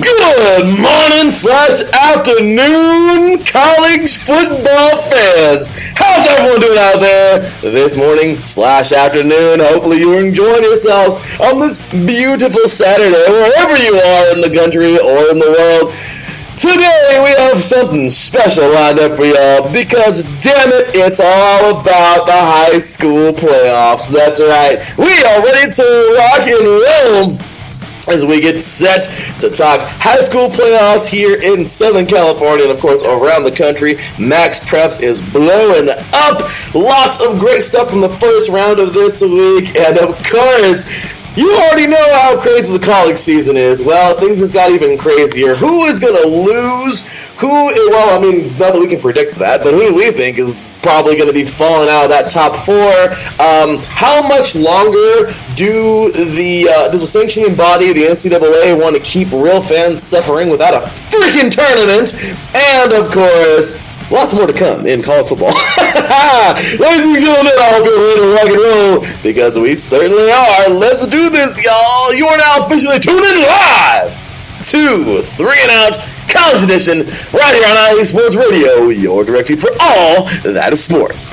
Good morning/afternoon, college football fans. How's everyone doing out there this morning/afternoon? Hopefully you are enjoying yourselves on this beautiful Saturday, wherever you are in the country or in the world. Today we have something special lined up for y'all because, damn it, it's all about the high school playoffs. That's right. We are ready to rock and roll as we get set to talk high school playoffs here in Southern California and, of course, around the country. Max Preps is blowing up. Lots of great stuff from the first round of this week. And, of course, you already know how crazy the college season is. Well, things just got even crazier. Who is going to lose? Not that we can predict that, but who do we think is probably going to be falling out of that top four? How much longer does the sanctioning body, the NCAA, want to keep real fans suffering without a freaking tournament? And, of course, lots more to come in college football. Ladies and gentlemen, I hope you're ready to rock and roll, because we certainly are. Let's do this, y'all. You are now officially tuned in live to 3 and Out College Edition, right here on IE Sports Radio, your direct feed for all that is sports.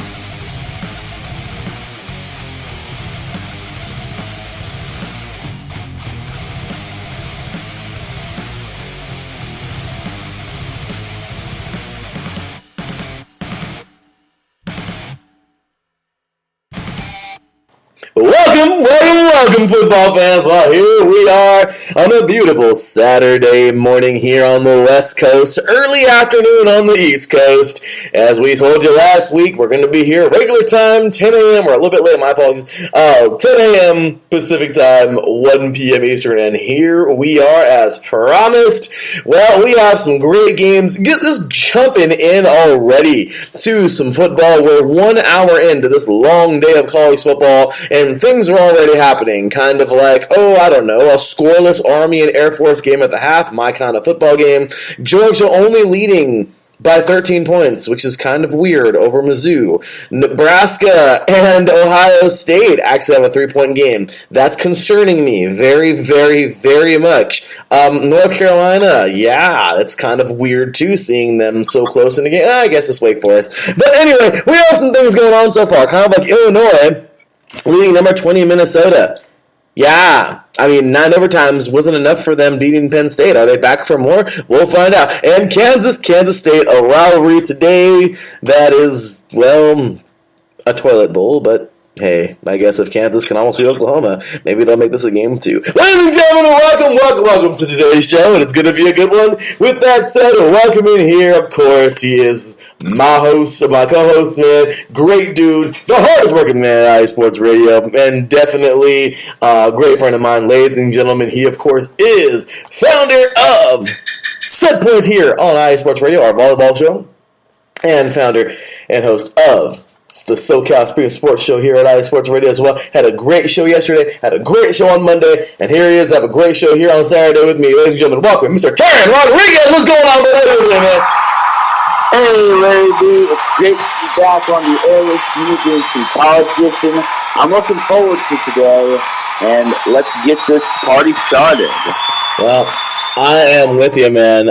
Welcome, football fans. Well, here we are on a beautiful Saturday morning here on the West Coast, early afternoon on the East Coast. As we told you last week, we're going to be here regular time, 10 a.m., or a little bit late, my apologies, 10 a.m. Pacific time, 1 p.m. Eastern, and here we are as promised. Well, we have some great games. Get this jumping in already to some football. We're 1 hour into this long day of college football, and things are already happening, kind of like, a scoreless Army and Air Force game at the half, my kind of football game. Georgia only leading by 13 points, which is kind of weird, over Mizzou. Nebraska and Ohio State actually have a 3-point game. That's concerning me very, very, very much. North Carolina, that's kind of weird too, seeing them so close in the game. I guess it's Wake Forest. But anyway, we have some things going on so far, kind of like Illinois leading number 20 Minnesota. 9 overtimes wasn't enough for them beating Penn State. Are they back for more? We'll find out. And Kansas State, a rivalry today that is, a toilet bowl, but hey, I guess if Kansas can almost beat Oklahoma, maybe they'll make this a game too. Ladies and gentlemen, welcome to today's show, and it's going to be a good one. With that said, welcome in here, of course, he is my co-host, man, great dude, the hardest working man at IE Sports Radio, and definitely a great friend of mine. Ladies and gentlemen, he, of course, is founder of Set Point here on IE Sports Radio, our volleyball show, and founder and host of the SoCal Spring Sports Show here at IE Sports Radio as well. Had a great show yesterday, had a great show on Monday, and here he is. I have a great show here on Saturday with me. Ladies and gentlemen, welcome Mr. Taryn Rodriguez. What's going on, man? Hey, Larry B. It's great to be back on the air with you doing some college edition. I'm looking forward to today, and let's get this party started. Well, I am with you, man.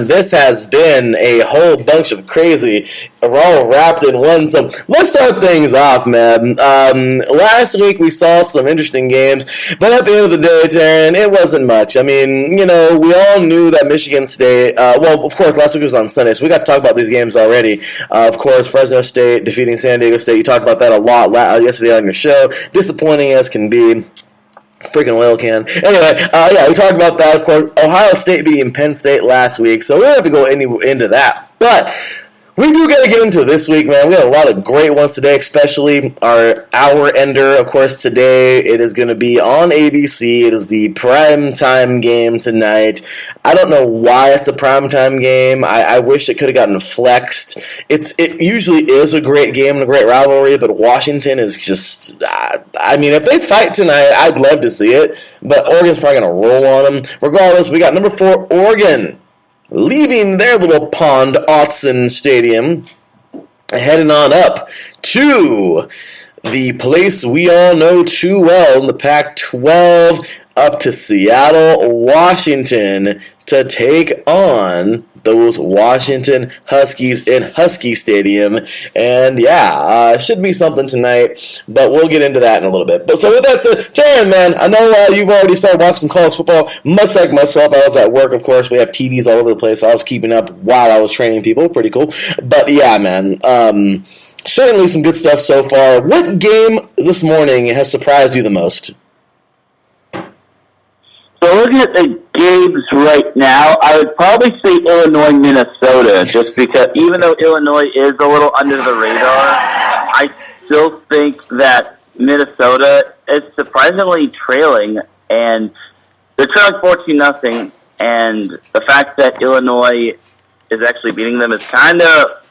This has been a whole bunch of crazy. We're all wrapped in one. So let's start things off, man. Last week we saw some interesting games, but at the end of the day, Taryn, it wasn't much. We all knew that Michigan State, of course, last week was on Sunday, so we got to talk about these games already. Of course, Fresno State defeating San Diego State. You talked about that a lot yesterday on your show. Disappointing as can be. Freaking oil can. Anyway, we talked about that, of course. Ohio State beating Penn State last week, so we don't have to go into that. But we do got to get into this week, man. We got a lot of great ones today, especially our hour ender. Of course, today it is going to be on ABC. It is the primetime game tonight. I don't know why it's the primetime game. I wish it could have gotten flexed. It usually is a great game and a great rivalry, but Washington is just, if they fight tonight, I'd love to see it, but Oregon's probably going to roll on them. Regardless, we got number 4, Oregon, leaving their little pond, Autzen Stadium, heading on up to the place we all know too well in the Pac-12, up to Seattle, Washington to take on those Washington Huskies in Husky Stadium. And yeah, should be something tonight, but we'll get into that in a little bit. But so with that said, Taryn, man, I know you've already started watching some college football. Much like myself, I was at work, of course. We have TVs all over the place, so I was keeping up while I was training people. Pretty cool. But yeah, man, certainly some good stuff so far. What game this morning has surprised you the most? So looking at the games right now, I would probably say Illinois, Minnesota, just because even though Illinois is a little under the radar, I still think that Minnesota is surprisingly trailing, and they're trailing 14-0, and the fact that Illinois is actually beating them is kind of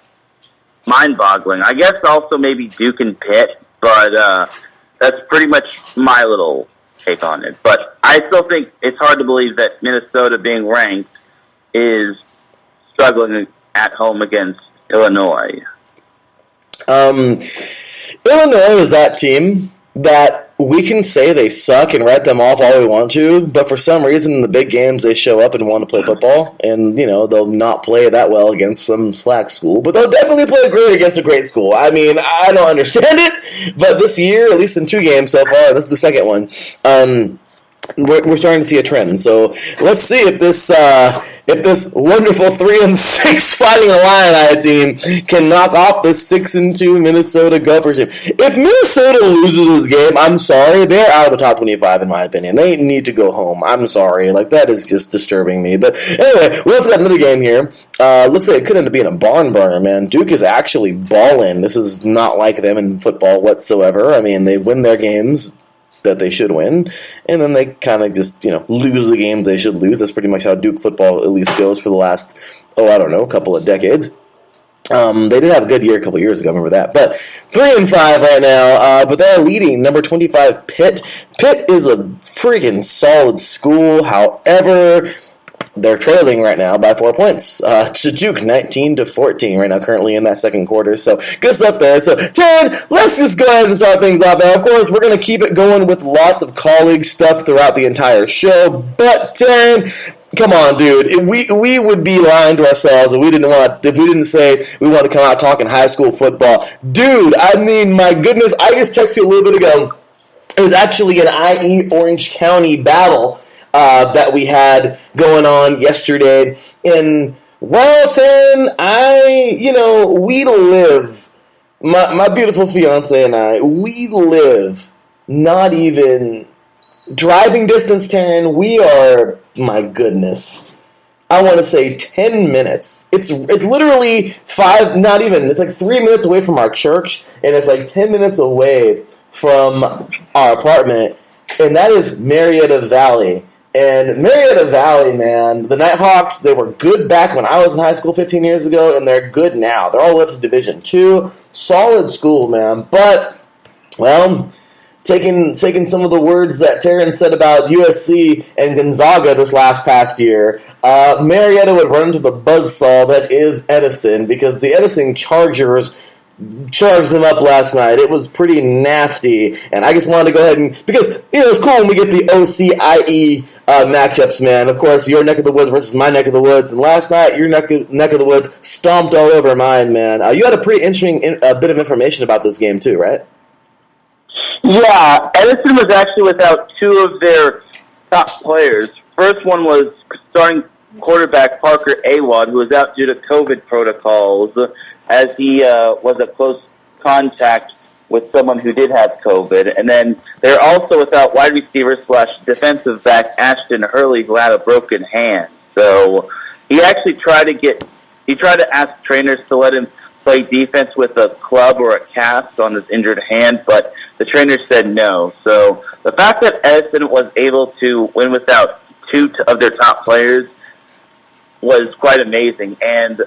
mind-boggling. I guess also maybe Duke and Pitt, but that's pretty much my little take on it. But I still think it's hard to believe that Minnesota, being ranked, is struggling at home against Illinois. Illinois is that team that we can say they suck and write them off all we want to, but for some reason in the big games they show up and want to play football, and they'll not play that well against some slack school, but they'll definitely play great against a great school. I mean, I don't understand it, but this year, at least in 2 games so far, this is the second one, we're starting to see a trend. So let's see if this wonderful 3-6 Fighting Illini team can knock off this 6-2 Minnesota Gophers team. If Minnesota loses this game, I'm sorry, they're out of the top 25 in my opinion. They need to go home. I'm sorry, that is just disturbing me. But anyway, we also got another game here. Looks like it could end up being a barn burner, man. Duke is actually balling. This is not like them in football whatsoever. I mean, they win their games that they should win, and then they kind of just, lose the games they should lose. That's pretty much how Duke football at least goes for the last, couple of decades. They did have a good year a couple years ago, I remember that. But 3-5 right now, but they're leading number 25 Pitt. Pitt is a freaking solid school, however, they're trailing right now by 4 points to Duke, 19-14 right now, currently in that second quarter. So good stuff there. So, Taryn, let's just go ahead and start things off. Now, of course, we're going to keep it going with lots of college stuff throughout the entire show. But, Taryn, come on, dude. We would be lying to ourselves if we didn't say we want to come out talking high school football. Dude, I mean, my goodness, I just texted you a little bit ago. It was actually an IE Orange County battle that we had going on yesterday in Walton. We live, my beautiful fiance and I, we live not even driving distance, Taryn. We are, my goodness, I want to say 10 minutes. It's literally 5, not even, it's like 3 minutes away from our church, and it's like 10 minutes away from our apartment, and that is Marietta Valley. And Marietta Valley, man, the Nighthawks, they were good back when I was in high school 15 years ago, and they're good now. They're all up to Division II. Solid school, man. But, well, taking some of the words that Taryn said about USC and Gonzaga this past year, Marietta would run into the buzzsaw that is Edison, because the Edison Chargers charged them up last night. It was pretty nasty, and I just wanted to go ahead and, because, it's cool when we get the OCIE matchups, man. Of course, your neck of the woods versus my neck of the woods, and last night, your neck of the woods stomped all over mine, man. You had a pretty interesting bit of information about this game, too, right? Yeah, Edison was actually without 2 of their top players. First one was starting quarterback Parker Awad, who was out due to COVID protocols, as he was a close contact with someone who did have COVID. And then they're also without wide receiver / defensive back Ashton Hurley, who had a broken hand. So he actually tried to ask trainers to let him play defense with a club or a cast on his injured hand, but the trainer said no. So the fact that Edison was able to win without 2 of their top players was quite amazing. And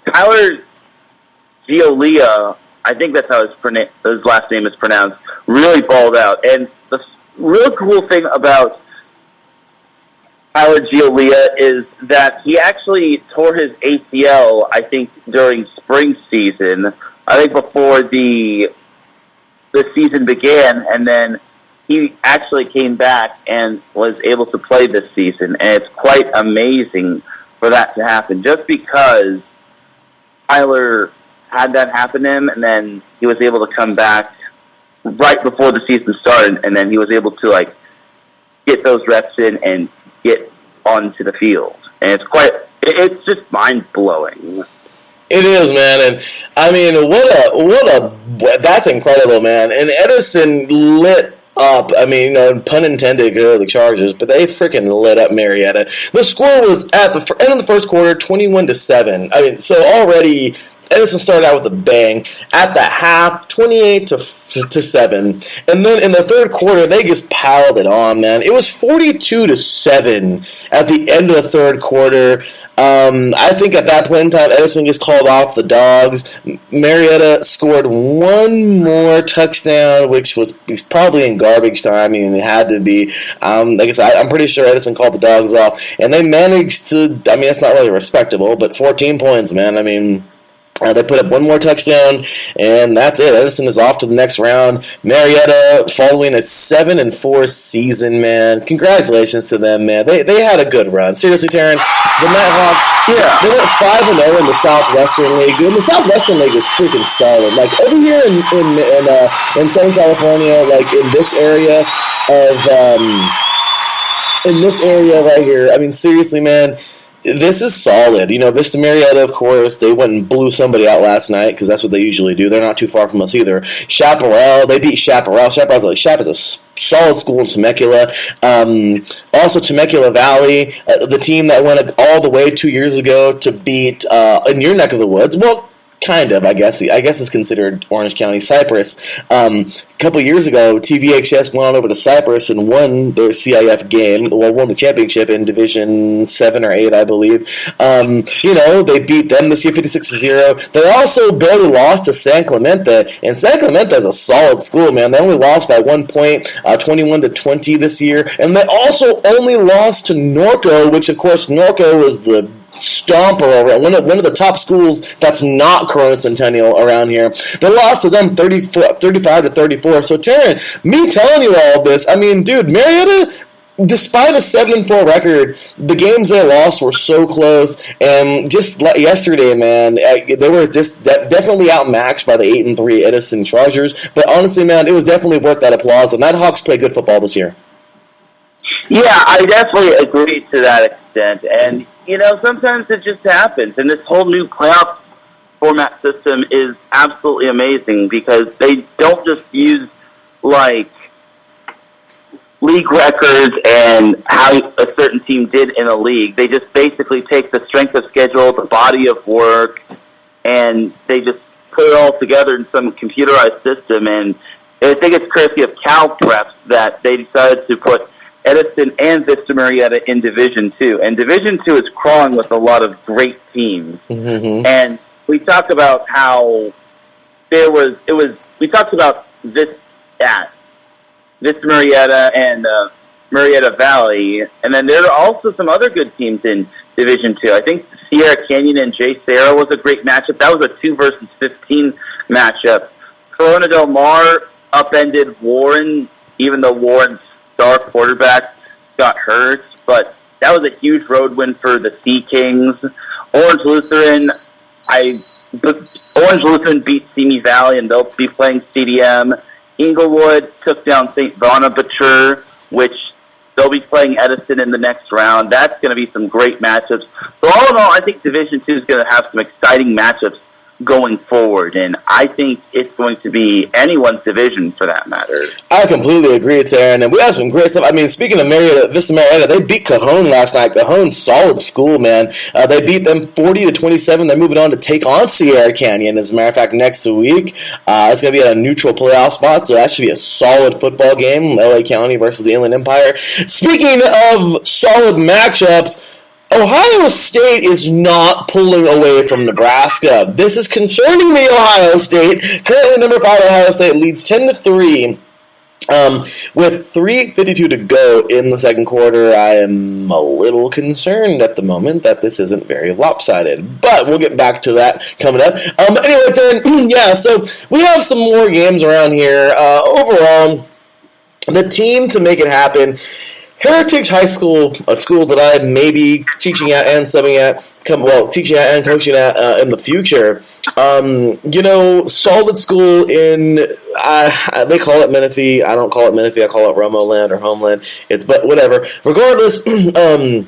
Tyler Giolia, I think that's how his last name is pronounced, really balled out. And the real cool thing about Tyler Giolia is that he actually tore his ACL, I think, during spring season, I think before the season began, and then he actually came back and was able to play this season, and it's quite amazing for that to happen. Just because Tyler had that happen to him, and then he was able to come back right before the season started, and then he was able to get those reps in and get onto the field. And it's just mind blowing. It is, man, and I mean, that's incredible, man. And Edison lit up. I mean, pun intended, go to the Chargers, but they freaking lit up Marietta. The score was at the end of the first quarter, 21-7. I mean, so already Edison started out with a bang. At the half, 28-7, and then in the third quarter, they just piled it on, man. It was 42-7 at the end of the third quarter. I think at that point in time, Edison just called off the dogs. Marietta scored one more touchdown, which was probably in garbage time. I mean, it had to be. Like I said, I'm pretty sure Edison called the dogs off, and they managed to. I mean, it's not really respectable, but 14 points, man. I mean, they put up one more touchdown, and that's it. Edison is off to the next round. Marietta following a 7-4 season, man. Congratulations to them, man. They had a good run. Seriously, Taryn, the Nighthawks, they went 5-0 in the Southwestern League. And the Southwestern League is freaking solid. Like over here in Southern California, like in this area right here. I mean, seriously, man. This is solid. Vista Marietta, of course, they went and blew somebody out last night because that's what they usually do. They're not too far from us either. Chaparral, they beat Chaparral. Chap is a solid school in Temecula. Also, Temecula Valley, the team that went all the way 2 years ago to beat in your neck of the woods. Well, kind of, I guess. I guess it's considered Orange County, Cypress. A couple years ago, TVHS went on over to Cypress and won their CIF game. Well, won the championship in Division 7 or 8, I believe. They beat them this year 56-0. They also barely lost to San Clemente, and San Clemente is a solid school, man. They only lost by 1 point, 21-20 this year, and they also only lost to Norco, which, of course, Norco is the stomper around one of the top schools that's not Corona Centennial around here. They lost to them 35-34. So Taryn, me telling you all this, I mean, dude, Marietta, despite a 7-4 record, the games they lost were so close. And just yesterday, man, they were just definitely outmatched by the 8-3 Edison Chargers. But honestly, man, it was definitely worth that applause. The Nighthawks play good football this year. Yeah, I definitely agree to that extent. And sometimes it just happens. And this whole new playoff format system is absolutely amazing because they don't just use, league records and how a certain team did in a league. They just basically take the strength of schedule, the body of work, and they just put it all together in some computerized system. And I think it's courtesy of Cal Preps that they decided to put Edison and Vista Marietta in Division 2. And Division 2 is crawling with a lot of great teams. Mm-hmm. And we talked about how we talked about Vista Marietta and Marietta Valley. And then there are also some other good teams in Division 2. I think Sierra Canyon and J. Sarah was a great matchup. That was a 2 versus 15 matchup. Corona Del Mar upended Warren, even though Warren's star quarterback got hurt, but that was a huge road win for the Sea Kings. Orange Lutheran beat Simi Valley, and they'll be playing CDM. Inglewood took down St. Bonaventure, which they'll be playing Edison in the next round. That's going to be some great matchups. So all in all, I think Division 2 is going to have some exciting matchups going forward, and I think it's going to be anyone's division for that matter. I completely agree, Taryn, and we have some great stuff. I mean, speaking of Vista Marietta, they beat Cajon last night. Cajon's solid school, man. They beat them 40-27. They're moving on to take on Sierra Canyon, as a matter of fact, next week. It's going to be at a neutral playoff spot, so that should be a solid football game, LA County versus the Inland Empire. Speaking of solid matchups, Ohio State is not pulling away from Nebraska. This is concerning me, Ohio State. Currently, number 5 Ohio State leads 10-3 with 3:52 to go in the second quarter. I am a little concerned at the moment that this isn't very lopsided, but we'll get back to that coming up. Anyway, Taryn, yeah, so we have some more games around here. Overall, the team to make it happen. Heritage High School, a school that I may be teaching at and subbing at, teaching at and coaching at in the future. Solid school in, they call it Menifee. I don't call it Menifee. I call it Romo Land or Homeland. But whatever. Regardless, they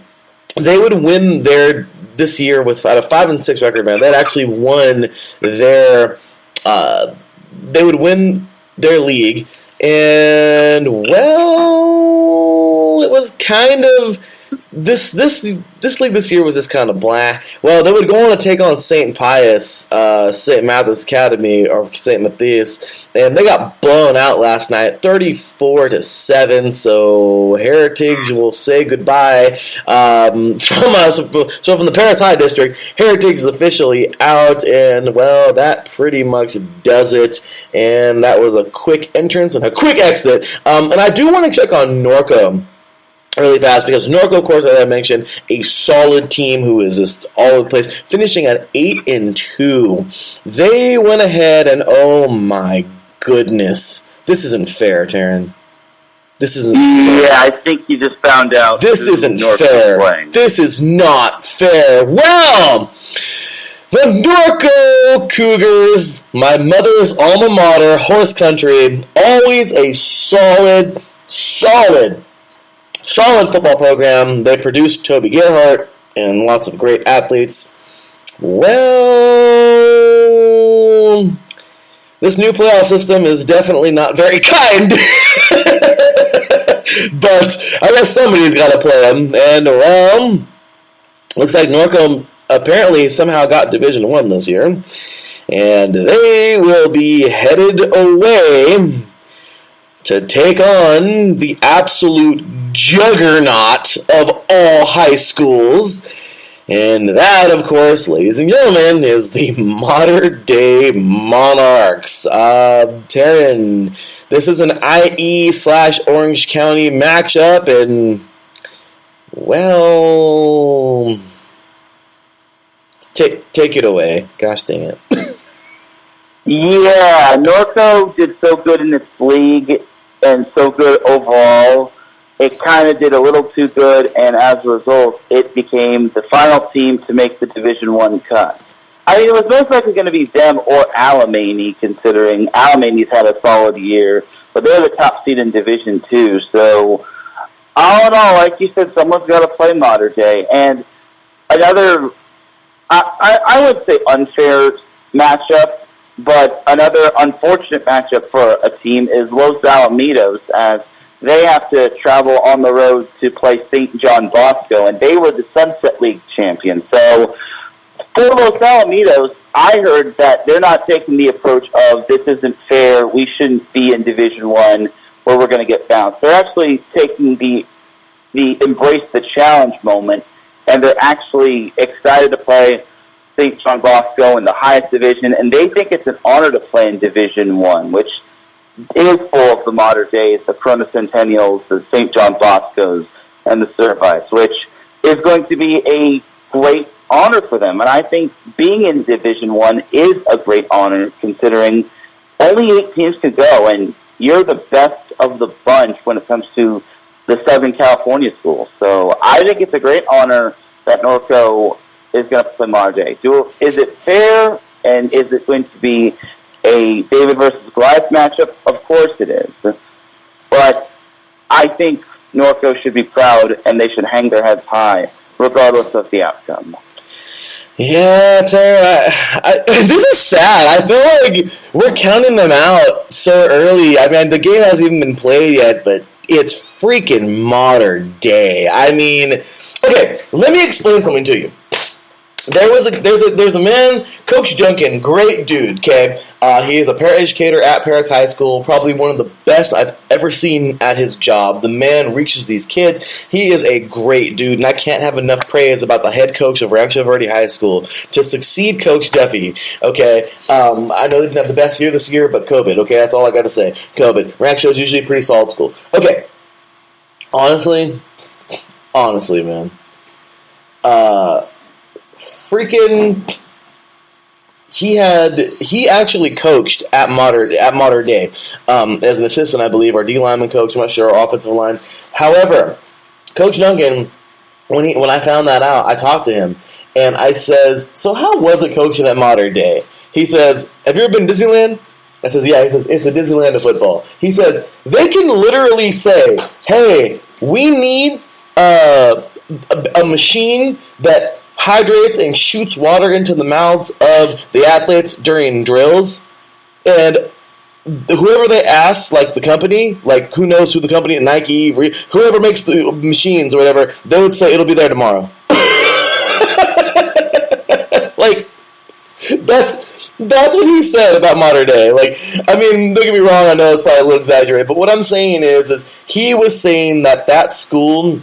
would win this year with at a 5-6 record. Man, they'd actually won they would win their league, and it was kind of this league this year was just kind of blah. Well, they would go on to take on St. Pius, St. Matthias Academy, or St. Matthias, and they got blown out last night, 34-7. So Heritage will say goodbye from us. So from the Paris High District, Heritage is officially out, and that pretty much does it. And that was a quick entrance and a quick exit. And I do want to check on Norco really fast, because Norco, of course, as I mentioned, a solid team who is just all over the place, finishing at 8-2. They went ahead and, oh my goodness, this isn't fair, Taryn. This isn't fair. Yeah, I think you just found out. This isn't fair. This is not fair. Well, the Norco Cougars, my mother's alma mater, horse country, always a solid football program. They produced Toby Gerhart and lots of great athletes. Well, this new playoff system is definitely not very kind. But I guess somebody's got to play them. And, looks like Norco apparently somehow got Division I this year. And they will be headed away to take on the absolute juggernaut of all high schools. And that, of course, ladies and gentlemen, is the modern-day Monarchs. Taryn, this is an IE/Orange County matchup, and, take it away. Gosh dang it. Yeah, Norco did so good in this league and so good overall. It kind of did a little too good, and as a result, it became the final team to make the Division I cut. I mean, it was most likely going to be them or Alamany, considering Alamany's had a solid year, but they're the top seed in Division II. So, all in all, like you said, someone's got to play Modern Day. And another, I would say unfair matchup, but another unfortunate matchup for a team is Los Alamitos, as they have to travel on the road to play St. John Bosco, and they were the Sunset League champions. So, for Los Alamitos, I heard that they're not taking the approach of, this isn't fair, we shouldn't be in Division I, where we're going to get bounced. They're actually taking the embrace the challenge moment, and they're actually excited to play St. John Bosco in the highest division, and they think it's an honor to play in Division I, which is full of the modern days, the Corona Centennials, the St. John Boscos, and the Servites, which is going to be a great honor for them. And I think being in Division I is a great honor, considering only 8 teams can go, and you're the best of the bunch when it comes to the Southern California schools. So I think it's a great honor that Norco is going to play modern day. Is it fair, and is it going to be a David versus Goliath matchup? Of course it is. But I think Norco should be proud, and they should hang their heads high, regardless of the outcome. Yeah, Tara, this is sad. I feel like we're counting them out so early. I mean, the game hasn't even been played yet, but it's freaking modern day. I mean, okay, let me explain something to you. There's a man, Coach Duncan, great dude, okay? He is a paraeducator at Paris High School, probably one of the best I've ever seen at his job. The man reaches these kids. He is a great dude, and I can't have enough praise about the head coach of Rancho Verde High School to succeed Coach Duffy, okay? I know they didn't have the best year this year, but COVID, okay? That's all I got to say. COVID. Rancho is usually a pretty solid school. Okay. Honestly, man. Freaking he actually coached at Modern Day as an assistant, I believe, or D lineman coach. I'm not sure, or offensive line. However, Coach Duncan, when I found that out, I talked to him and I says, "So how was it coaching at Modern Day?" He says, "Have you ever been to Disneyland?" I says, "Yeah." He says, "It's the Disneyland of football." He says, "They can literally say, hey, we need a machine that hydrates and shoots water into the mouths of the athletes during drills, and whoever they ask, like the company, like who knows who the company, Nike, whoever makes the machines or whatever, they would say it'll be there tomorrow." Like, that's what he said about Modern Day. Like, I mean, don't get me wrong, I know it's probably a little exaggerated, but what I'm saying is he was saying that school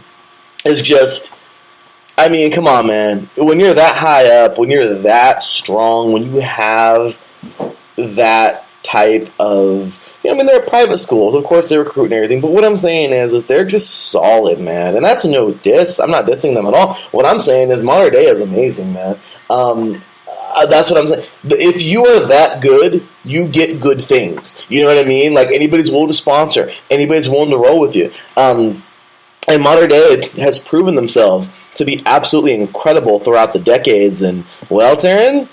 is just, I mean, come on, man. When you're that high up, when you're that strong, when you have that type of, I mean, they're a private school, of course they recruit and everything, but what I'm saying is they're just solid, man, and that's no diss. I'm not dissing them at all. What I'm saying is Modern Day is amazing, man. That's what I'm saying. If you are that good, you get good things. You know what I mean? Like, anybody's willing to sponsor, anybody's willing to roll with you. And Modern Day has proven themselves to be absolutely incredible throughout the decades. And, well, Taryn,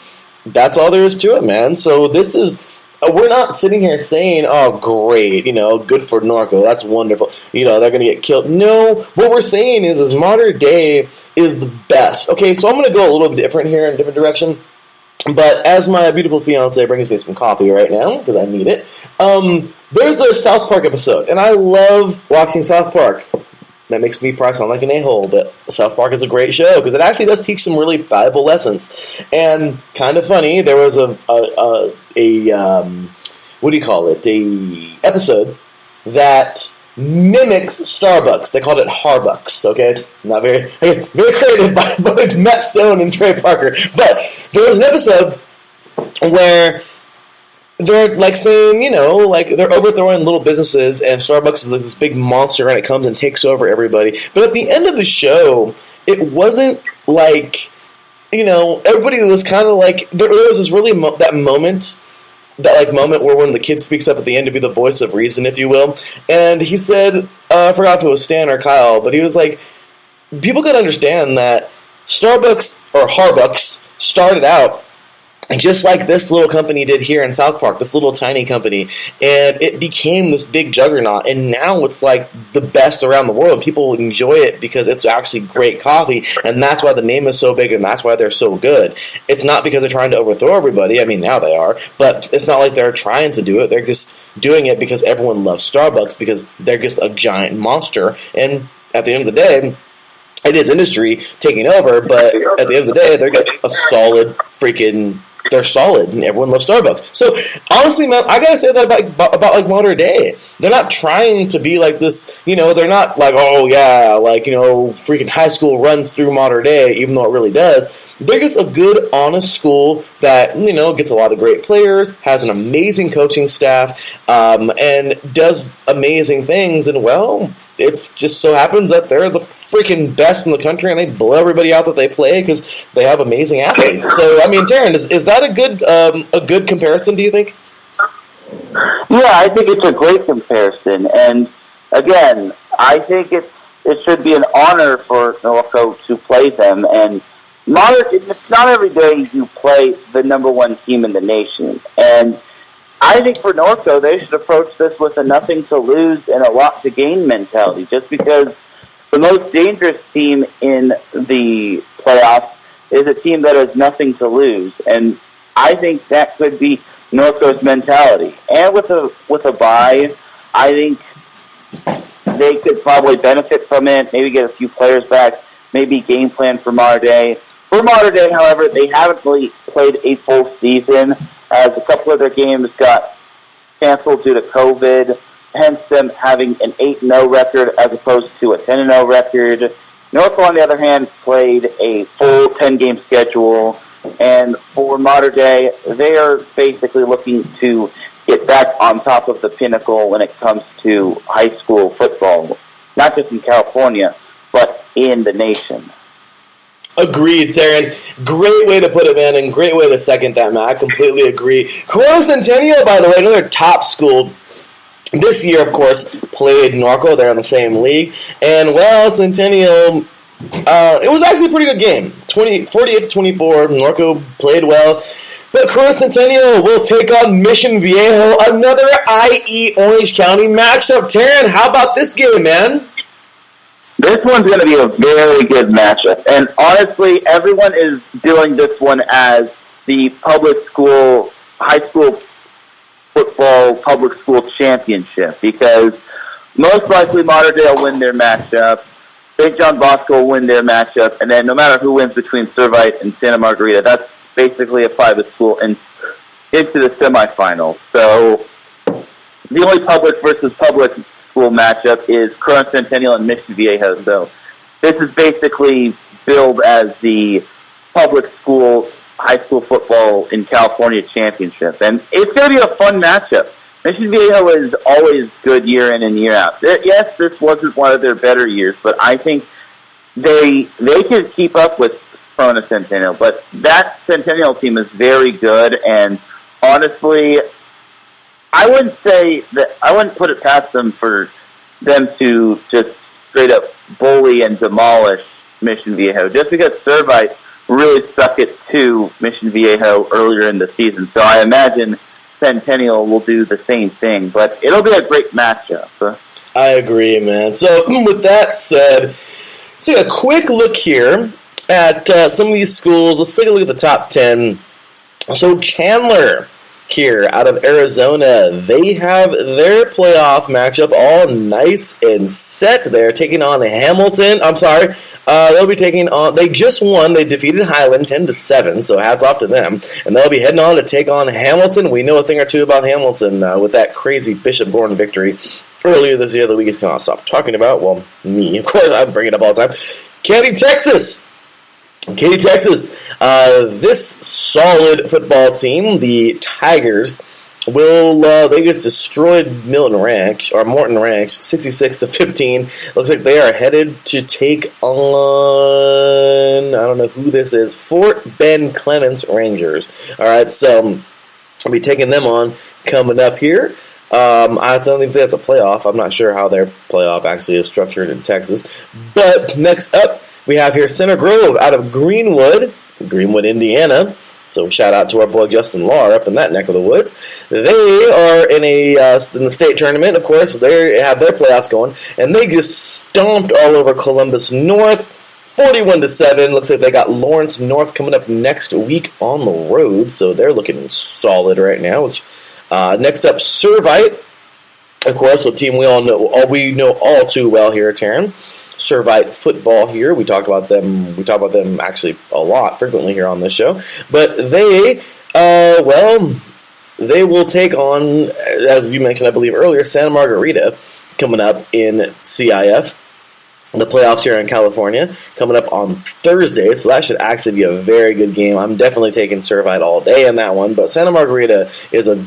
that's all there is to it, man. So this is, we're not sitting here saying, oh, great, good for Norco, that's wonderful, they're going to get killed. No, what we're saying is Modern Day is the best. Okay, so I'm going to go a little bit different here in a different direction. But as my beautiful fiance brings me some coffee right now, because I need it, there's a South Park episode, and I love watching South Park. That makes me probably sound like an a-hole, but South Park is a great show, because it actually does teach some really valuable lessons. And kind of funny, there was a episode that mimics Starbucks. They called it Harbucks, okay? Not very creative by both Matt Stone and Trey Parker. But there was an episode where they're like saying, like they're overthrowing little businesses, and Starbucks is like this big monster and it comes and takes over everybody. But at the end of the show, it wasn't like, everybody was kind of like, there was this really that moment where when the kid speaks up at the end to be the voice of reason, if you will. And he said, I forgot if it was Stan or Kyle, but he was like, people got to understand that Starbucks or Harbucks started out just like this little company did here in South Park, this little tiny company, and it became this big juggernaut, and now it's like the best around the world. People enjoy it because it's actually great coffee, and that's why the name is so big, and that's why they're so good. It's not because they're trying to overthrow everybody. I mean, now they are, but it's not like they're trying to do it. They're just doing it because everyone loves Starbucks, because they're just a giant monster, and at the end of the day, it is industry taking over, but at the end of the day, they're just a solid freaking... They're solid, and everyone loves Starbucks. So, honestly, man, I gotta say that about like Modern Day. They're not trying to be like this, they're not like, oh, yeah, like, freaking high school runs through Modern Day, even though it really does. They're just a good, honest school that, gets a lot of great players, has an amazing coaching staff, and does amazing things, and, well, it's just so happens that they're the freaking best in the country, and they blow everybody out that they play because they have amazing athletes. So, I mean, Taryn, is that a good comparison, do you think? Yeah, I think it's a great comparison. And, again, I think it should be an honor for Norco to play them. And it's not every day you play the number one team in the nation. And I think for Norco, they should approach this with a nothing to lose and a lot to gain mentality, just because the most dangerous team in the playoffs is a team that has nothing to lose, and I think that could be Norco's mentality. And with a bye, I think they could probably benefit from it, maybe get a few players back, maybe game plan for Modern Day. For Modern Day, however, they haven't really played a full season, as a couple of their games got canceled due to COVID, hence them having an 8-0 record as opposed to a 10-0 record. Norco, on the other hand, played a full 10-game schedule, and for Modern Day, they are basically looking to get back on top of the pinnacle when it comes to high school football, not just in California, but in the nation. Agreed, Taryn. Great way to put it, man, and great way to second that, man. I completely agree. Corona Centennial, by the way, another top school. This year, of course, played Norco. They're in the same league. And, well, Centennial, it was actually a pretty good game. 48-24. Norco played well. But Corona Centennial will take on Mission Viejo, another IE Orange County matchup. Taryn, how about this game, man? This one's going to be a very good matchup. And honestly, everyone is doing this one as the public school, high school football public school championship, because most likely Mater Dei will win their matchup, St. John Bosco will win their matchup, and then no matter who wins between Servite and Santa Margarita, that's basically a private school into the semifinals. So the only public versus public school matchup is Corona Centennial and Mission Viejo. So this is basically billed as the public school high school football in California championship. And it's going to be a fun matchup. Mission Viejo is always good year in and year out. Yes, this wasn't one of their better years, but I think they can keep up with Corona Centennial. But that Centennial team is very good, and honestly, I wouldn't put it past them for them to just straight up bully and demolish Mission Viejo, just because Servite really stuck it to Mission Viejo earlier in the season. So I imagine Centennial will do the same thing, but it'll be a great matchup. I agree, man. So with that said, let's take a quick look here at some of these schools. Let's take a look at the top 10. So Chandler here out of Arizona, they have their playoff matchup all nice and set. They're taking on Hamilton. They'll be taking on. They just won. They defeated Highland 10-7. So hats off to them. And they'll be heading on to take on Hamilton. We know a thing or two about Hamilton with that crazy Bishop Gordon victory earlier this year that we just cannot stop talking about. Well, me, of course, I bring it up all the time. Katy, Texas. This solid football team, the Tigers, they just destroyed Morton Ranch, 66-15. Looks like they are headed to take on, I don't know who this is, Fort Bend Clements Rangers. All right, so I'll be taking them on coming up here. I don't think that's a playoff. I'm not sure how their playoff actually is structured in Texas. But next up, we have here Center Grove out of Greenwood, Indiana. So shout out to our boy Justin Lahr up in that neck of the woods. They are in the state tournament, of course. They have their playoffs going, and they just stomped all over Columbus North, 41-7. Looks like they got Lawrence North coming up next week on the road, so they're looking solid right now. Next up, Servite, of course, a team we know all too well here, Taryn. Servite football here. We talk about them actually a lot, frequently here on this show. But they will take on, as you mentioned, I believe earlier, Santa Margarita coming up in CIF. The playoffs here in California coming up on Thursday, so that should actually be a very good game. I'm definitely taking Servite all day in that one, but Santa Margarita is a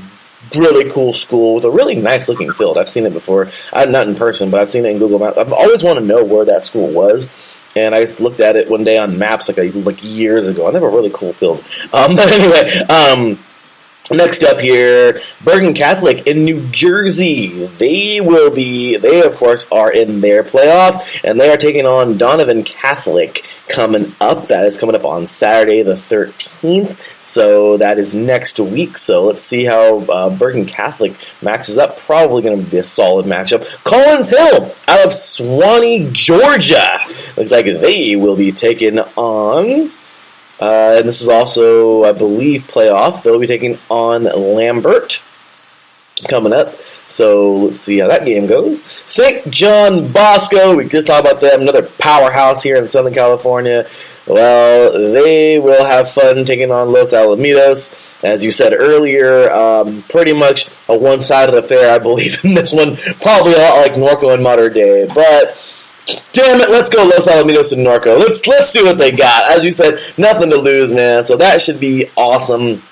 really cool school with a really nice looking field. I've seen it before. Not in person, but I've seen it in Google Maps. I've always wanted to know where that school was, and I just looked at it one day on maps like years ago. I have a really cool field. But anyway, next up here, Bergen Catholic in New Jersey. They of course are in their playoffs, and they are taking on Donovan Catholic coming up. That is coming up on Saturday the 13th, so that is next week. So let's see how Bergen Catholic matches up. Probably going to be a solid matchup. Collins Hill out of Swanee, Georgia. Looks like they will be taking on... and this is also, I believe, playoff. They'll be taking on Lambert coming up. So let's see how that game goes. St. John Bosco, we just talked about them, another powerhouse here in Southern California. Well, they will have fun taking on Los Alamitos. As you said earlier, pretty much a one-sided affair, I believe, in this one. Probably a lot like Norco and Mater Dei, but... damn it, let's go Los Alamitos and Norco. Let's see what they got. As you said, nothing to lose, man. So that should be awesome.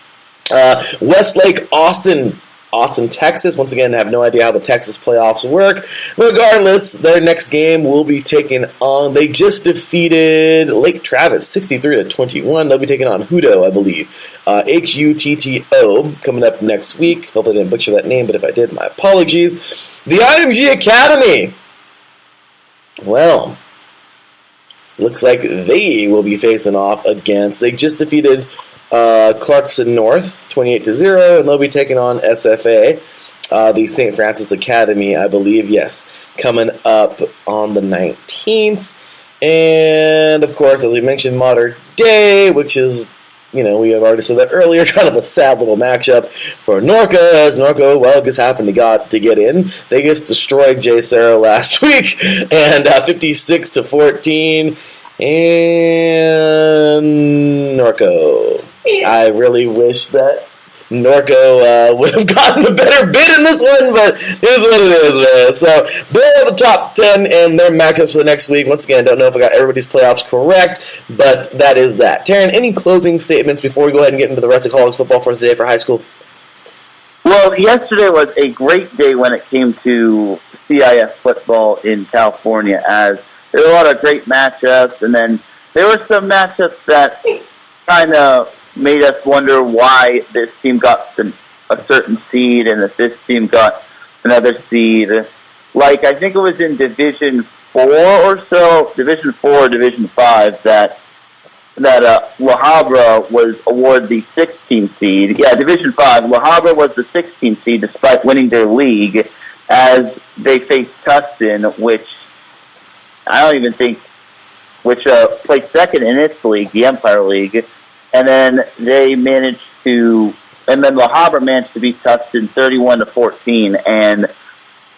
Westlake Austin Austin, Texas. Once again, I have no idea how the Texas playoffs work. Regardless, their next game will be taken on. They just defeated Lake Travis 63-21. They'll be taking on Hutto, I believe. Hutto coming up next week. Hopefully, I didn't butcher that name, but if I did, my apologies. The IMG Academy. Well, looks like they will be facing off against. They just defeated Clarkson North 28-0, and they'll be taking on SFA, the St. Francis Academy, I believe. Yes, coming up on the 19th, and of course, as we mentioned, Modern Day, which is, we have already said that earlier, kind of a sad little matchup for Norca, as Norco, well, just happened to get in. They just destroyed J. Sarah last week, and 56-14, and Norco. I really wish that Norco would have gotten a better bid in this one, but it is what it is, man. So, they're the top 10 and their matchups for the next week. Once again, I don't know if I got everybody's playoffs correct, but that is that. Taryn, any closing statements before we go ahead and get into the rest of college football for today for high school? Well, yesterday was a great day when it came to CIF football in California, as there were a lot of great matchups, and then there were some matchups that kind of made us wonder why this team got a certain seed and if this team got another seed. Like, I think it was in Division 4 or so, Division 4 or Division 5, that La Habra was awarded the 16th seed. Yeah, Division 5. La Habra was the 16th seed despite winning their league, as they faced Tustin, which I don't even think, which placed second in its league, the Empire League. And then La Habra managed to beat Tustin 31-14. And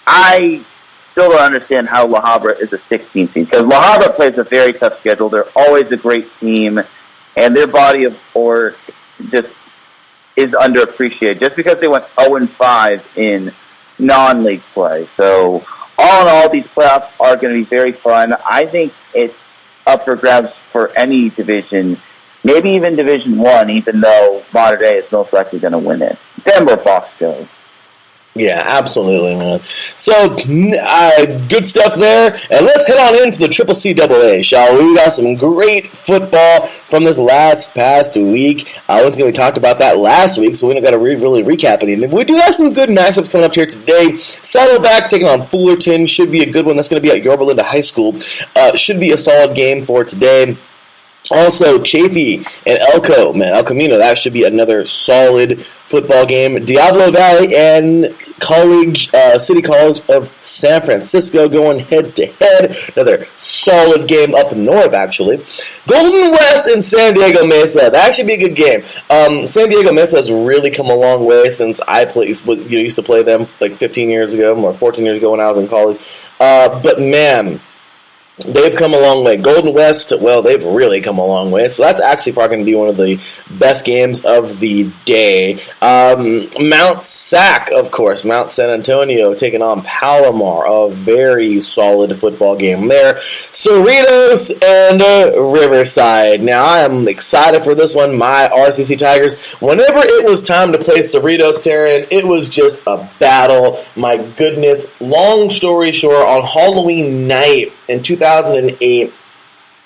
I still don't understand how La Habra is a 16th seed, because La Habra plays a very tough schedule. They're always a great team, and their body of work just is underappreciated, just because they went 0-5 in non-league play. So, all in all, these playoffs are going to be very fun. I think it's up for grabs for any division. Maybe even Division 1, even though Modern Day is most likely going to win it. Denver Fox goes. Yeah, absolutely, man. So, good stuff there. And let's head on into the Triple CAA, shall we? We got some great football from this past week. Once again, we talked about that last week, so we don't got to really recap anything. We do have some good matchups coming up here today. Saddleback taking on Fullerton should be a good one. That's going to be at Yorba Linda High School. Should be a solid game for today. Also, Chafee and El Camino, that should be another solid football game. Diablo Valley and City College of San Francisco going head-to-head. Another solid game up north, actually. Golden West and San Diego Mesa. That should be a good game. San Diego Mesa has really come a long way since I used to play them like 15 years ago, or 14 years ago when I was in college. But, man, they've come a long way. Golden West, well, they've really come a long way. So that's actually probably going to be one of the best games of the day. Mount Sac, of course. Mount San Antonio taking on Palomar. A very solid football game there. Cerritos and Riverside. Now, I am excited for this one. My RCC Tigers. Whenever it was time to play Cerritos, Taryn, it was just a battle. My goodness. Long story short, on Halloween night in 2008,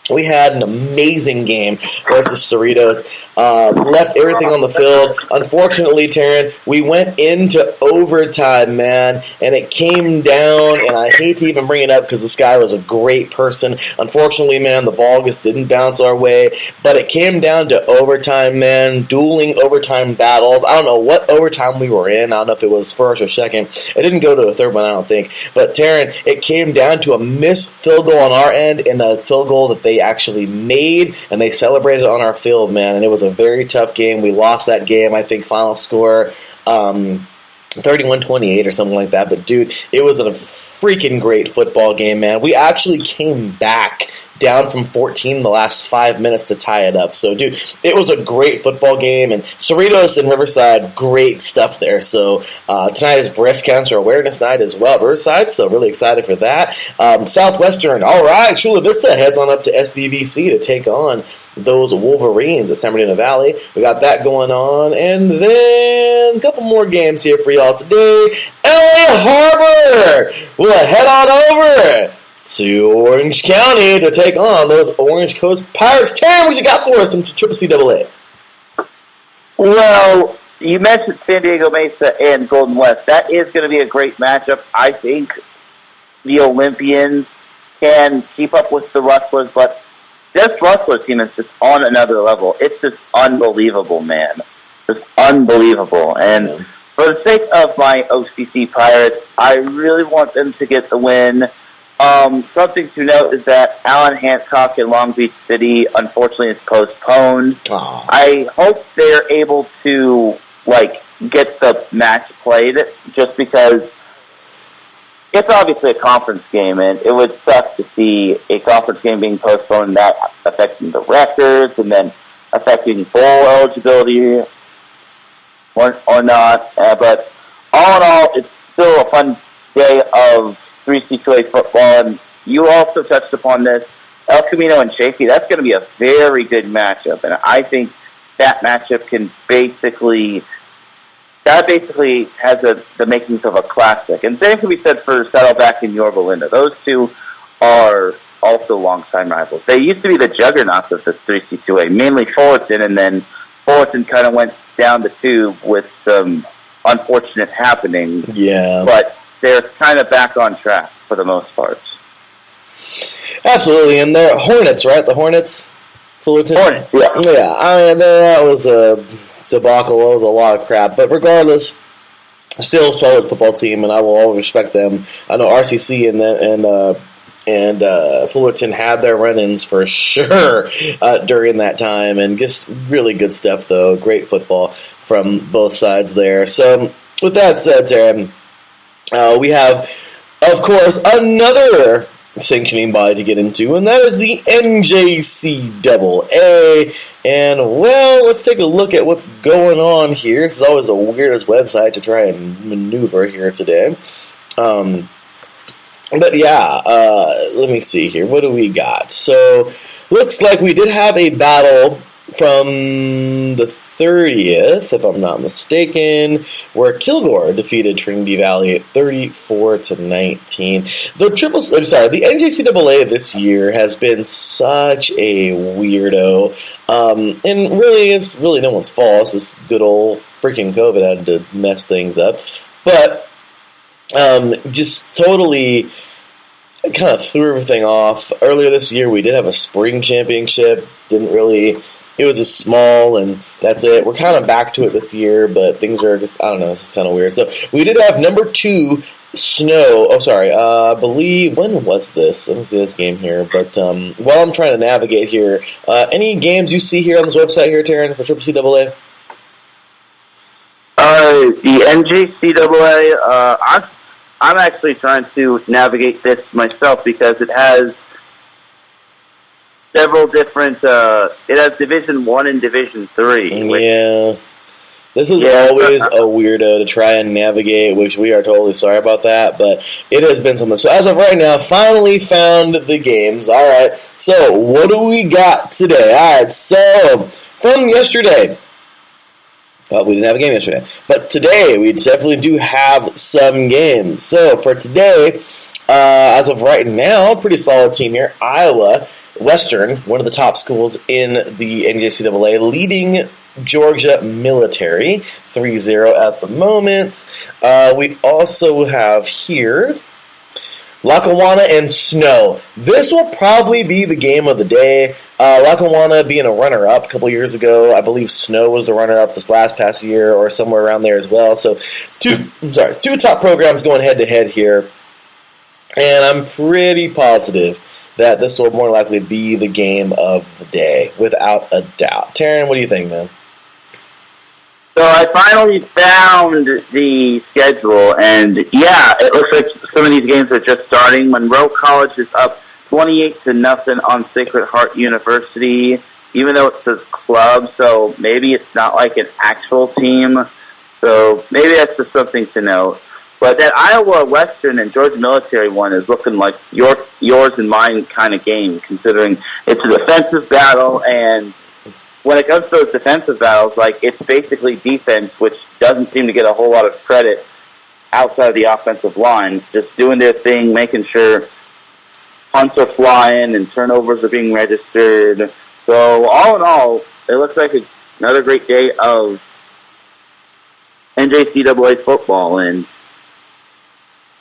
we had an amazing game versus Cerritos. Left everything on the field. Unfortunately, Taryn, we went into overtime, man, and it came down, and I hate to even bring it up because this guy was a great person. Unfortunately, man, the ball just didn't bounce our way, but it came down to overtime, man, dueling overtime battles. I don't know what overtime we were in. I don't know if it was first or second. It didn't go to a third one, I don't think. But, Taryn, it came down to a missed field goal on our end and a field goal that they actually made, and they celebrated on our field, man, and it was a very tough game. We lost that game, I think, final score 31-28 or something like that, but dude, it was a freaking great football game, man. We actually came back down from 14 in the last 5 minutes to tie it up. So, dude, it was a great football game, and Cerritos and Riverside, great stuff there. So, tonight is Breast Cancer Awareness Night as well at Riverside, so really excited for that. Southwestern, all right, Chula Vista heads on up to SVVC to take on those Wolverines at San Bernardino Valley. We got that going on, and then a couple more games here for y'all today. LA Harbor will head on over to Orange County to take on those Orange Coast Pirates. Terry, what you got for us in CCCAA? Well, you mentioned San Diego Mesa and Golden West. That is going to be a great matchup. I think the Olympians can keep up with the Rustlers, but this Rustlers team is just on another level. It's just unbelievable, man. Just unbelievable. And for the sake of my OCC Pirates, I really want them to get the win. Something to note is that Allen Hancock in Long Beach City, unfortunately, is postponed. Aww. I hope they're able to, get the match played, just because it's obviously a conference game, and it would suck to see a conference game being postponed, that affecting the records and then affecting bowl eligibility or not. But all in all, it's still a fun day of 3C2A football, and you also touched upon this. El Camino and Chaffee, that's going to be a very good matchup, and I think that matchup can basically has the makings of a classic. And same can be said for Saddleback and Yorba Linda. Those two are also long-time rivals. They used to be the juggernauts of the 3C2A, mainly Fullerton, and then Fullerton kind of went down the tube with some unfortunate happenings. Yeah. But they're kind of back on track for the most part. Absolutely, and they're Hornets, right? The Hornets? Fullerton? Hornets, yeah. Yeah, that was a debacle. That was a lot of crap. But regardless, still a solid football team, and I will always respect them. I know RCC and Fullerton had their run-ins for sure during that time, and just really good stuff, though. Great football from both sides there. So, with that said, Taryn, we have, of course, another sanctioning body to get into, and that is the NJCAA. And, well, let's take a look at what's going on here. This is always the weirdest website to try and maneuver here today. But, yeah, let me see here. What do we got? So, looks like we did have a battle from the 30th, if I'm not mistaken, where Kilgore defeated Trinity Valley 34-19. The NJCAA this year has been such a weirdo, and really, it's really no one's fault. This good old freaking COVID had to mess things up, but just totally kind of threw everything off. Earlier this year, we did have a spring championship. It was just small, and that's it. We're kind of back to it this year, but things are just, I don't know, it's just kind of weird. So we did have number 2, Snow. Oh, sorry. I believe, when was this? Let me see this game here. But while I'm trying to navigate here, any games you see here on this website here, Taryn, for CCCAA? The NJCAA, I'm actually trying to navigate this myself because it has several different, it has Division 1 and Division 3. Yeah. This is always a weirdo to try and navigate, which we are totally sorry about that, but it has been something. So as of right now, finally found the games. All right, so what do we got today? All right, so from yesterday, well, we didn't have a game yesterday, but today we definitely do have some games. So for today, as of right now, pretty solid team here. Iowa Western, one of the top schools in the NJCAA, leading Georgia Military 3-0 at the moment. We also have here Lackawanna and Snow. This will probably be the game of the day. Lackawanna being a runner-up a couple years ago. I believe Snow was the runner-up this past year or somewhere around there as well. So two top programs going head-to-head here. And I'm pretty positive that this will more likely be the game of the day, without a doubt. Taryn, what do you think, man? So I finally found the schedule, and yeah, it looks like some of these games are just starting. Monroe College is up 28-0 on Sacred Heart University, even though it says club, so maybe it's not like an actual team. So maybe that's just something to note. But that Iowa Western and Georgia Military one is looking like yours and mine kind of game, considering it's a defensive battle, and when it comes to those defensive battles, like, it's basically defense, which doesn't seem to get a whole lot of credit outside of the offensive line. Just doing their thing, making sure punts are flying and turnovers are being registered. So all in all, it looks like another great day of NJCAA football, and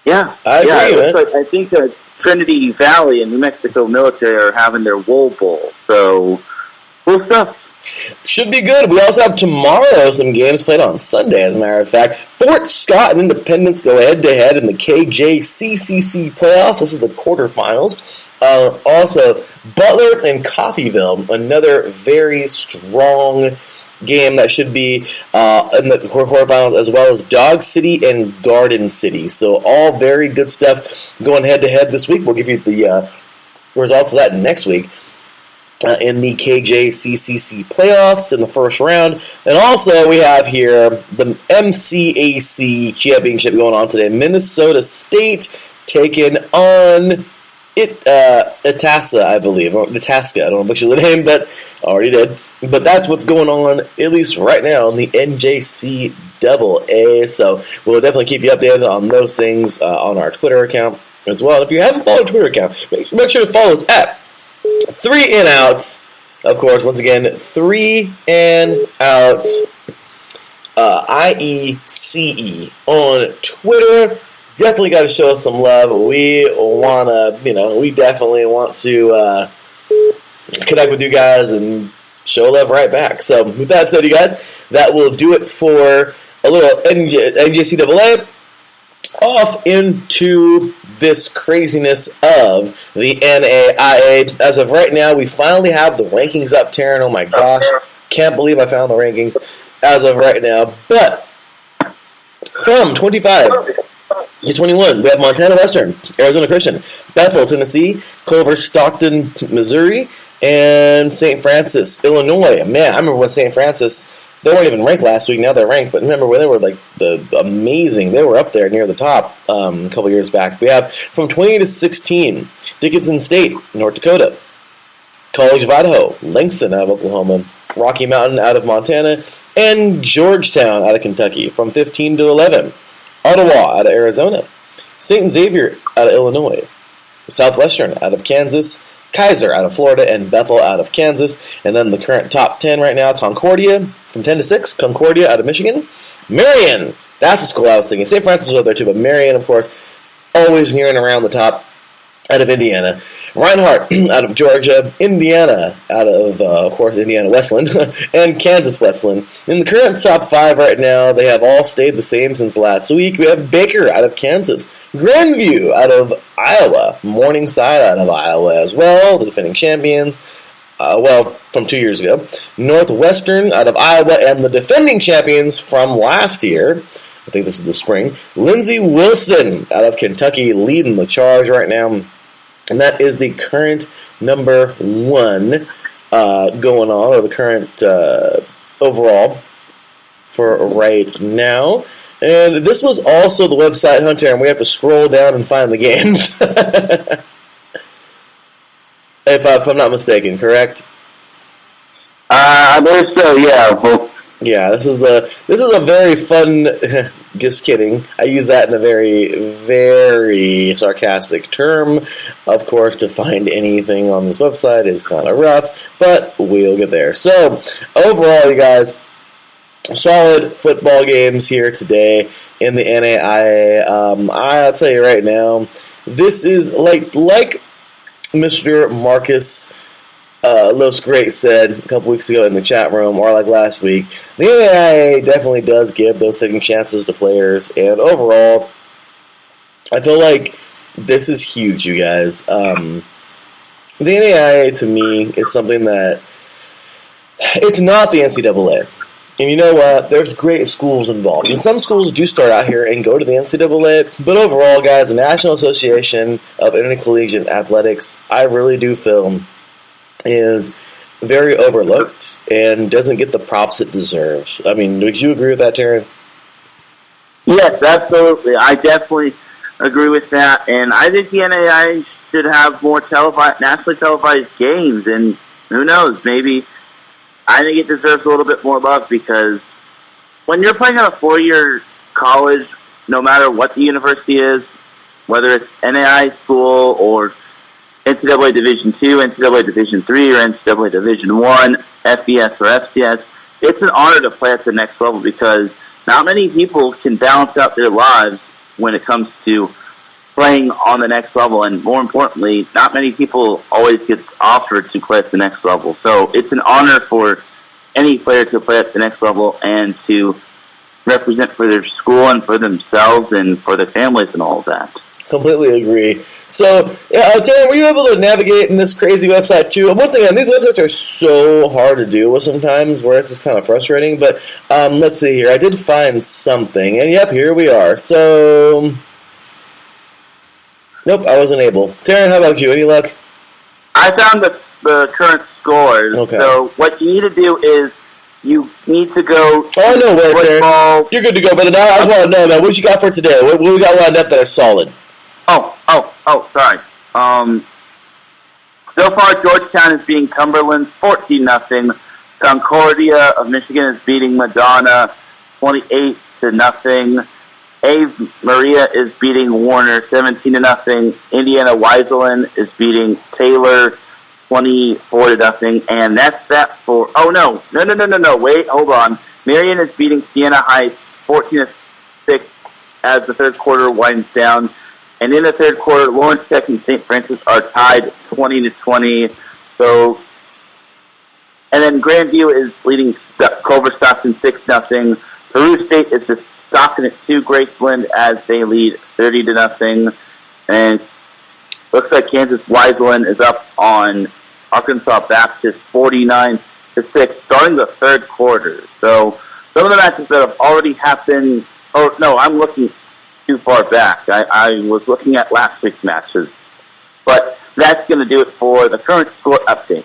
I think that Trinity Valley and New Mexico Military are having their Wool Bowl. So cool stuff. Should be good. We also have tomorrow some games played on Sunday, as a matter of fact. Fort Scott and Independence go head-to-head in the KJCCC playoffs. This is the quarterfinals. Also, Butler and Coffeyville, another very strong game that should be in the quarterfinals, as well as Dog City and Garden City. So all very good stuff going head-to-head this week. We'll give you the results of that next week. In the KJCCC playoffs in the first round. And also we have here the MCAC championship going on today. Minnesota State taking on Itasca, I believe. Or Itasca, I don't know which is the name, but I already did. But that's what's going on, at least right now, in the NJCAA. So we'll definitely keep you updated on those things on our Twitter account as well. If you haven't followed our Twitter account, make sure to follow us at 3 and Out, of course, once again, 3 and Out, IECE on Twitter. Definitely got to show us some love. We definitely want to connect with you guys and show love right back. So, with that said, you guys, that will do it for a little NJCAA. Off into this craziness of the NAIA. As of right now, we finally have the rankings up, Taryn. Oh my gosh. Can't believe I found the rankings as of right now. But from 25 to 21, we have Montana Western, Arizona Christian, Bethel, Tennessee, Culver, Stockton, Missouri, and St. Francis, Illinois. Man, I remember when St. Francis, they weren't even ranked last week. Now they're ranked. But remember when they were like amazing? They were up there near the top a couple years back. We have from 20 to 16, Dickinson State, North Dakota, College of Idaho, Langston out of Oklahoma, Rocky Mountain out of Montana, and Georgetown out of Kentucky. From 15 to 11, Ottawa out of Arizona, St. Xavier out of Illinois, Southwestern out of Kansas, Kaiser out of Florida, and Bethel out of Kansas. And then the current top 10 right now, Concordia from 10 to 6, Concordia out of Michigan. Marion, that's the school I was thinking. St. Francis was up there too, but Marion, of course, always near and around the top out of Indiana. Reinhardt out of Georgia, Indiana out of course, Indiana Wesleyan, and Kansas Wesleyan. In the current top 5 right now, they have all stayed the same since last week. We have Baker out of Kansas, Grandview out of Iowa, Morningside out of Iowa as well, the defending champions, from 2 years ago, Northwestern out of Iowa, and the defending champions from last year, I think this is the spring, Lindsey Wilson out of Kentucky leading the charge right now. And that is the current number 1 going on, or the current overall for right now. And this was also the website, Hunter, and we have to scroll down and find the games. if I'm not mistaken, correct? I believe so, yeah. Well, yeah, this is a very fun. Just kidding. I use that in a very, very sarcastic term. Of course, to find anything on this website is kind of rough, but we'll get there. So, overall, you guys, solid football games here today in the NAIA. I'll tell you right now, this is like Mr. Marcus Los Great said a couple weeks ago in the chat room, or like last week, the NAIA definitely does give those second chances to players, and overall, I feel like this is huge, you guys. The NAIA, to me, is something that, it's not the NCAA. And you know what? There's great schools involved. And some schools do start out here and go to the NCAA. But overall, guys, the National Association of Intercollegiate Athletics, I really do feel, is very overlooked and doesn't get the props it deserves. I mean, would you agree with that, Taryn? Yes, absolutely. I definitely agree with that. And I think the NAI should have more nationally televised games. And who knows, maybe I think it deserves a little bit more love, because when you're playing at a 4-year college, no matter what the university is, whether it's NAI school or NCAA Division II, NCAA Division III, or NCAA Division I, FBS or FCS, it's an honor to play at the next level, because not many people can balance out their lives when it comes to playing on the next level, and more importantly, not many people always get offered to play at the next level. So it's an honor for any player to play at the next level and to represent for their school and for themselves and for their families and all of that. Completely agree. So, yeah, Taylor, were you able to navigate in this crazy website too? And once again, these websites are so hard to deal with sometimes, whereas it's kind of frustrating. But let's see here. I did find something, and yep, here we are. So, nope, I wasn't able. Taryn, how about you? Any luck? I found the current scores. Okay. So what you need to do is you need to go. Oh, no way, Taryn. You're good to go, but now I just want to know, man, what you got for today? What we got lined up that is solid? Sorry. So far, Georgetown is beating Cumberland 14-0. Concordia of Michigan is beating Madonna 28-0. Ave Maria is beating Warner 17-0. Indiana Weiselin is beating Taylor 24-0. And that's that for. Oh no! Wait, hold on. Marion is beating Siena Heights 14-6 as the third quarter winds down. And in the third quarter, Lawrence Tech and St. Francis are tied 20-20. So, and then Grandview is leading Culver Stockton 6-0. Peru State is just stocking it to Graceland as they lead 30-0. And looks like Kansas Weiselin is up on Arkansas Baptist 49-6, starting the third quarter. So some of the matches that have already happened. Oh no, I'm looking too far back. I was looking at last week's matches. But that's going to do it for the current score update.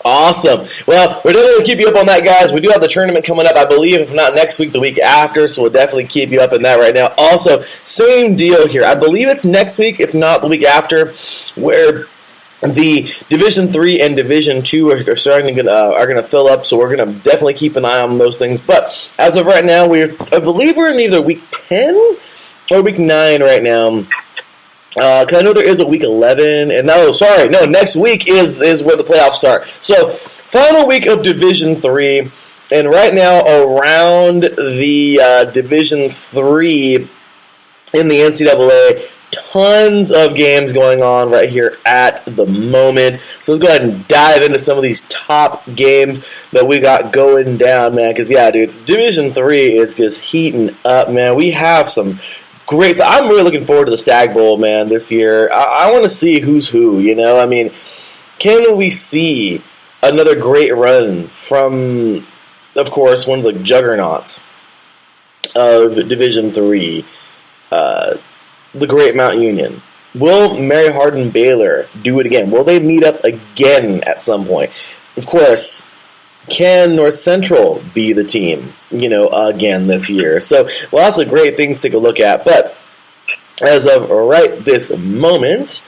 Awesome. Well, we're definitely going to keep you up on that, guys. We do have the tournament coming up, I believe, if not next week, the week after, so we'll definitely keep you up in that right now. Also, same deal here. I believe it's next week, if not the week after, where the Division III and Division II are starting to are going to fill up, so we're going to definitely keep an eye on those things. But as of right now, I believe we're in either week 10 or week 9 right now. Because I know there is a week 11, and next week is where the playoffs start. So, final week of Division III, and right now around the Division III in the NCAA, tons of games going on right here at the moment. So let's go ahead and dive into some of these top games that we got going down, man. Because, yeah, dude, Division III is just heating up, man. We have some great. So I'm really looking forward to the Stag Bowl, man, this year. I want to see who's who, you know? I mean, can we see another great run from, of course, one of the juggernauts of Division III, the Great Mount Union? Will Mary Hardin Baylor do it again? Will they meet up again at some point? Of course, can North Central be the team, again this year? So lots of great things to take a look at. But as of right this moment,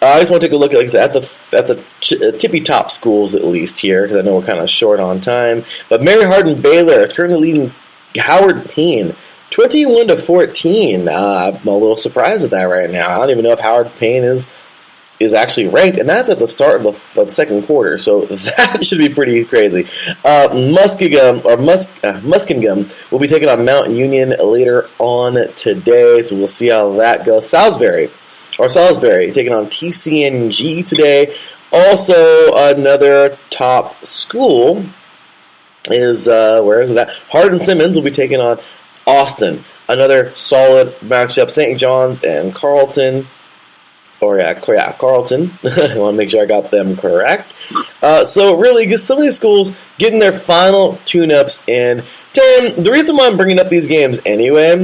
I just want to take a look at the tippy top schools at least here, because I know we're kind of short on time. But Mary Hardin Baylor is currently leading Howard Payne 21-14. I'm a little surprised at that right now. I don't even know if Howard Payne is actually ranked, and that's at the start of the second quarter, so that should be pretty crazy. Muskingum will be taking on Mount Union later on today, so we'll see how that goes. Salisbury taking on TCNG today. Also, another top school is, where is it at? Hardin-Simmons will be taking on Austin. Another solid matchup. St. John's and Carleton. Carleton. I want to make sure I got them correct. So really, just some of these schools getting their final tune-ups in Tim, the reason why I'm bringing up these games anyway,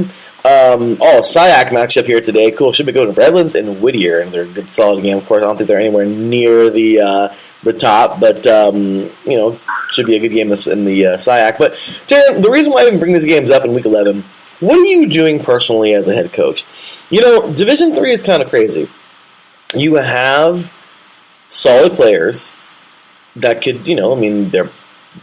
SIAC matchup here today. Cool. Should be going to Redlands and Whittier, and they're a good, solid game. Of course, I don't think they're anywhere near the top, but should be a good game in the SIAC. But Tim, the reason why I even bring these games up in Week 11, what are you doing personally as a head coach? Division III is kind of crazy. You have solid players that could, they're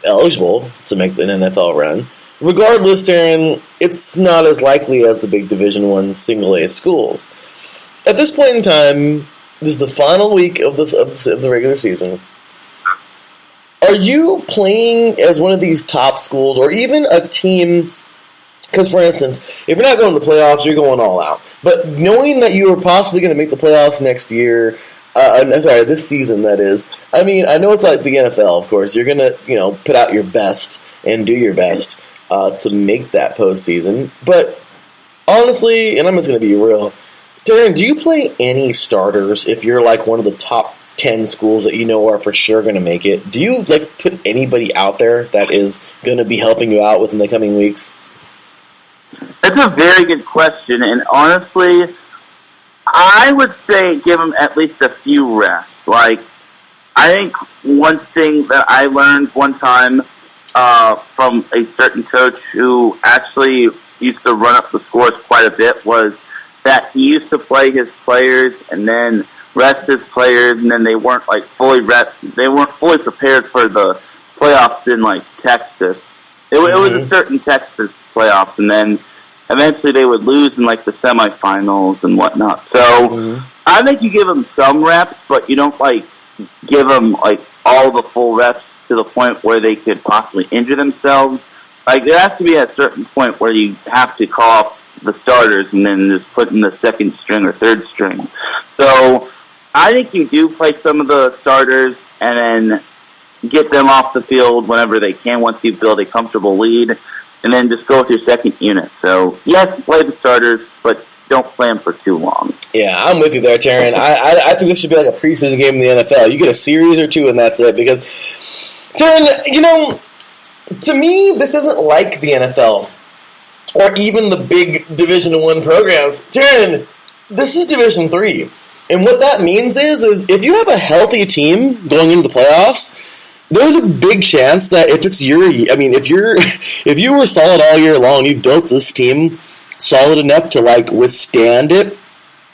eligible to make an NFL run. Regardless, Aaron, it's not as likely as the big Division I single-A schools. At this point in time, this is the final week of the regular season. Are you playing as one of these top schools, or even a team? Because, for instance, if you're not going to the playoffs, you're going all out. But knowing that you are possibly going to make the playoffs next year, this season, that is. I mean, I know it's like the NFL, of course. You're going to, put out your best and do your best to make that postseason. But honestly, and I'm just going to be real, Darren, do you play any starters if you're like one of the top 10 schools that you know are for sure going to make it? Do you put anybody out there that is going to be helping you out within the coming weeks? That's a very good question, and honestly, I would say give them at least a few reps. I think one thing that I learned one time from a certain coach who actually used to run up the scores quite a bit was that he used to play his players and then rest his players, and then they weren't fully prepared for the playoffs in Texas. It was a certain Texas playoffs, and then eventually they would lose in the semifinals and whatnot. So I think you give them some reps, but you don't give them all the full reps to the point where they could possibly injure themselves. There has to be a certain point where you have to call off the starters and then just put in the second string or third string. So I think you do play some of the starters and then get them off the field whenever they can once you build a comfortable lead, and then just go with your second unit. So, yes, play the starters, but don't play them for too long. Yeah, I'm with you there, Taryn. I think this should be like a preseason game in the NFL. You get a series or two, and that's it. Because, Taryn, to me, this isn't like the NFL or even the big Division I programs. Taryn, this is Division III. And what that means is if you have a healthy team going into the playoffs, there's a big chance that if you were solid all year long, you've built this team solid enough to withstand it